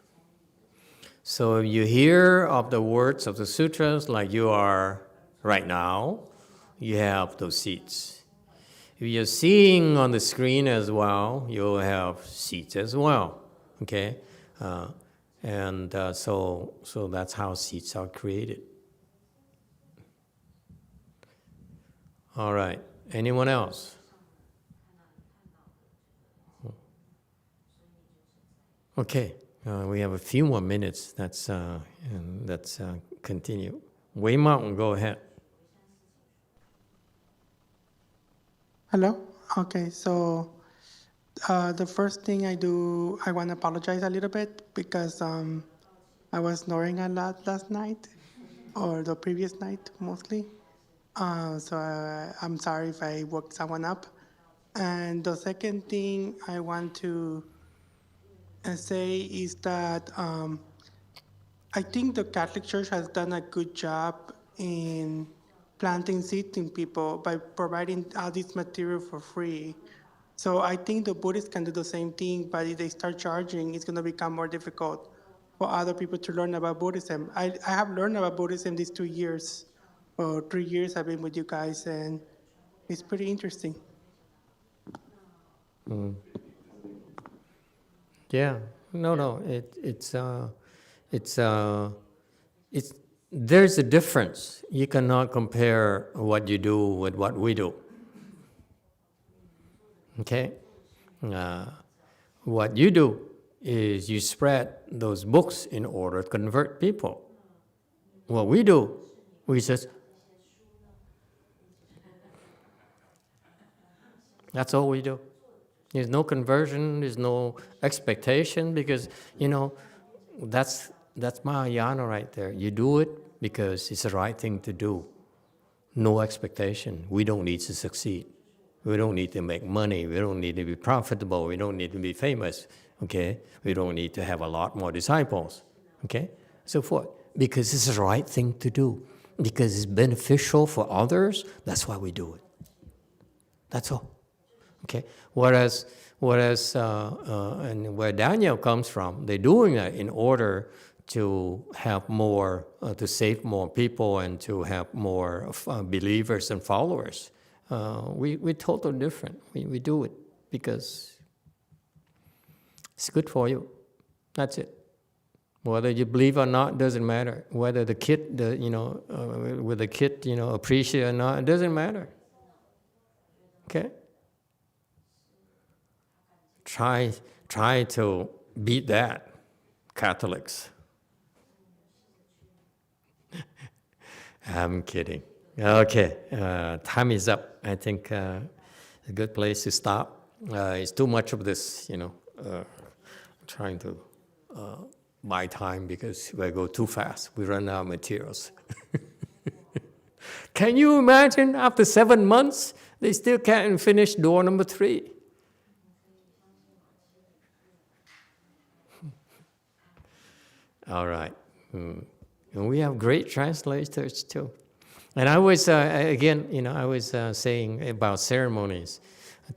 So if you hear of the words of the sutras like you are right now, you have those seeds. If you're seeing on the screen as well, you'll have seeds as well. Okay, so that's how seeds are created. All right. Anyone else? Okay, we have a few more minutes. Let's continue. Wei Mountain, go ahead. Hello? Okay, so the first thing I do, I want to apologize a little bit because I was snoring a lot last night, or the previous night mostly. So I'm sorry if I woke someone up. And the second thing I want to say is that I think the Catholic Church has done a good job in planting seeds in people by providing all this material for free. So I think the Buddhists can do the same thing, but if they start charging, it's going to become more difficult for other people to learn about Buddhism. I have learned about Buddhism these 2 years, or 3 years I've been with you guys, and it's pretty interesting. Mm. Yeah, no, there's a difference. You cannot compare what you do with what we do. Okay? What you do is you spread those books in order to convert people. What we do, we just, that's all we do. There's no conversion, there's no expectation, because, that's Mahayana right there. You do it because it's the right thing to do. No expectation. We don't need to succeed. We don't need to make money. We don't need to be profitable. We don't need to be famous. Okay? We don't need to have a lot more disciples. Okay? So forth. Because it's the right thing to do. Because it's beneficial for others, that's why we do it. That's all. Okay, whereas, and where Daniel comes from, they're doing that in order to have more, to save more people and to have more believers and followers. We're totally different. We do it because it's good for you. That's it. Whether you believe or not doesn't matter. Whether the kid, with the kid, appreciate or not, it doesn't matter. Okay. Try to beat that, Catholics. I'm kidding. Okay, time is up. I think a good place to stop. It's too much of this, trying to buy time because if I go too fast, we run out of materials. Can you imagine after 7 months, they still can't finish door number 3? All right. And we have great translators too. And I was, saying about ceremonies.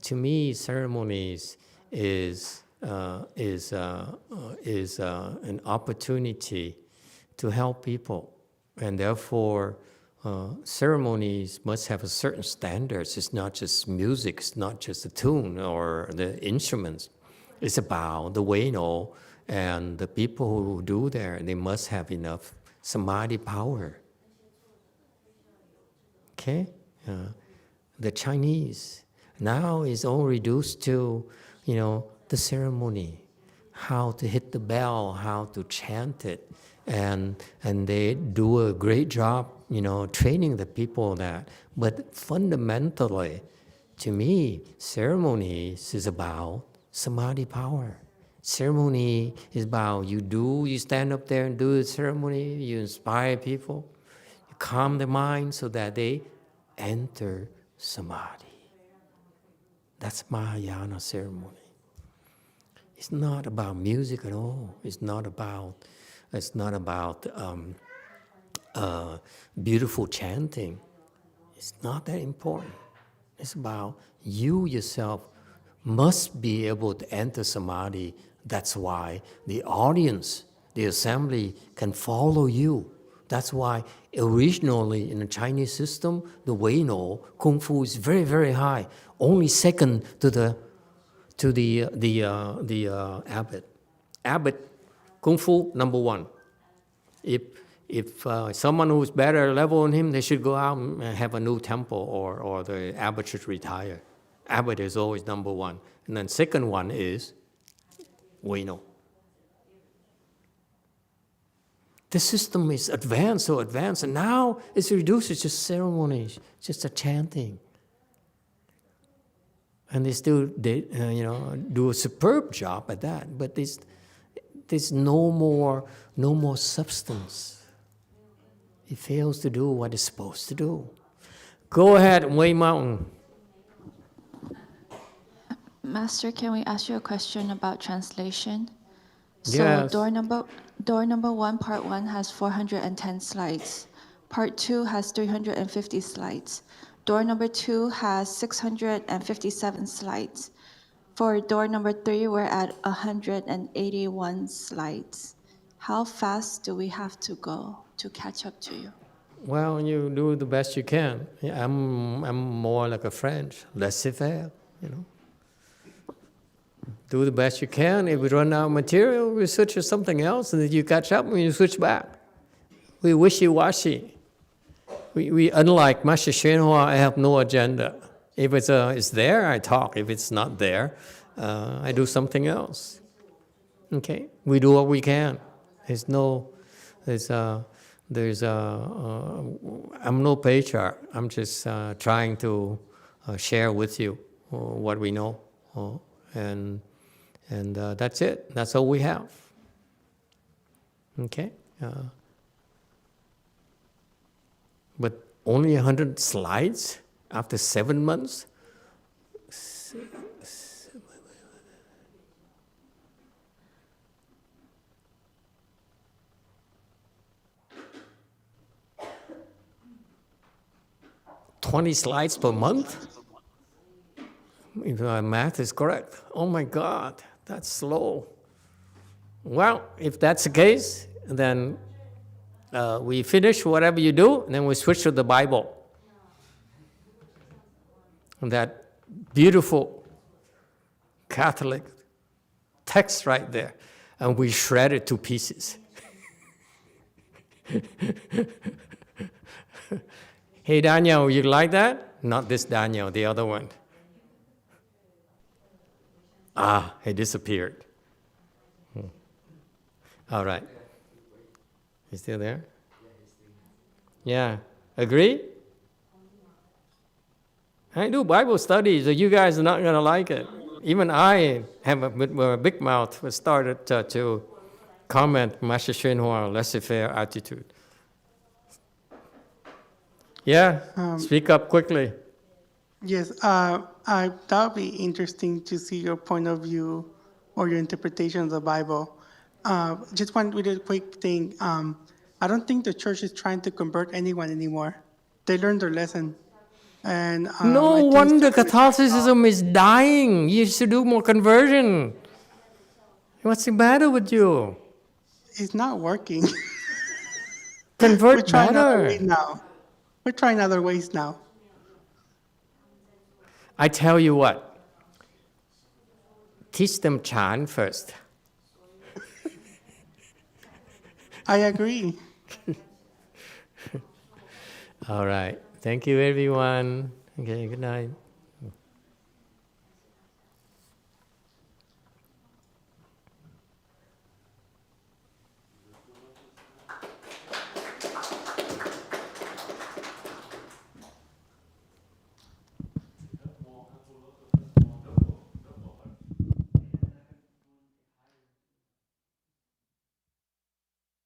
To me, ceremonies is an opportunity to help people. And therefore, ceremonies must have a certain standards. It's not just music, it's not just the tune or the instruments. It's about the Weno and the people who do there, they must have enough samadhi power. Okay? The Chinese now is all reduced to, the ceremony, how to hit the bell, how to chant it, and they do a great job, training the people that. But fundamentally, to me, ceremonies is about samadhi power. Ceremony is about you stand up there and do the ceremony, you inspire people, you calm the mind so that they enter samadhi. That's Mahayana ceremony. It's not about music at all. It's not about beautiful chanting. It's not that important. It's about you yourself must be able to enter samadhi. That's why the audience, the assembly can follow you. That's why originally in the Chinese system, the Weino Kung Fu is very, very high, only second to the abbot. Abbot Kung Fu number one. If someone who's better level than him, they should go out and have a new temple, or the abbot should retire. Abbot is always number one. And then second one is Weino. The system is advanced, so advanced, and now it's reduced to just ceremonies, just a chanting. And they still do a superb job at that, but there's no more substance. It fails to do what it's supposed to do. Go ahead, Wei Mountain. Master, can we ask you a question about translation? Yes. So door number 1, part 1 has 410 slides. Part 2 has 350 slides. Door number 2 has 657 slides. For door number 3, we're at 181 slides. How fast do we have to go to catch up to you? Well, you do the best you can. I'm more like a French, laissez-faire, Do the best you can. If we run out of material, we switch to something else, and then you catch up and you switch back. We wishy-washy. We unlike Master YongHua, I have no agenda. If it's there, I talk. If it's not there, I do something else. Okay? We do what we can. I'm no patriarch. I'm just trying to share with you what we know. And that's it. That's all we have. Okay? But only 100 slides after 7 months? $20 slides per month? If my math is correct. Oh my God, that's slow. Well, if that's the case, then we finish whatever you do, and then we switch to the Bible. And that beautiful Catholic text right there, and we shred it to pieces. Hey, Daniel, you like that? Not this Daniel, the other one. He disappeared. All right. You still there? Yeah. Agree? I do Bible studies, so you guys are not going to like it. Even I have a big mouth started to comment Master YongHua laissez-faire attitude. Yeah, speak up quickly. Yes, that would be interesting to see your point of view or your interpretation of the Bible. Just one really quick thing. I don't think the church is trying to convert anyone anymore. They learned their lesson. And no wonder Catholicism is dying. You should do more conversion. What's the matter with you? It's not working. Convert We're trying better. other ways now. We're trying other ways now. I tell you what, teach them chant first. I agree. All right. Thank you, everyone. Okay, good night.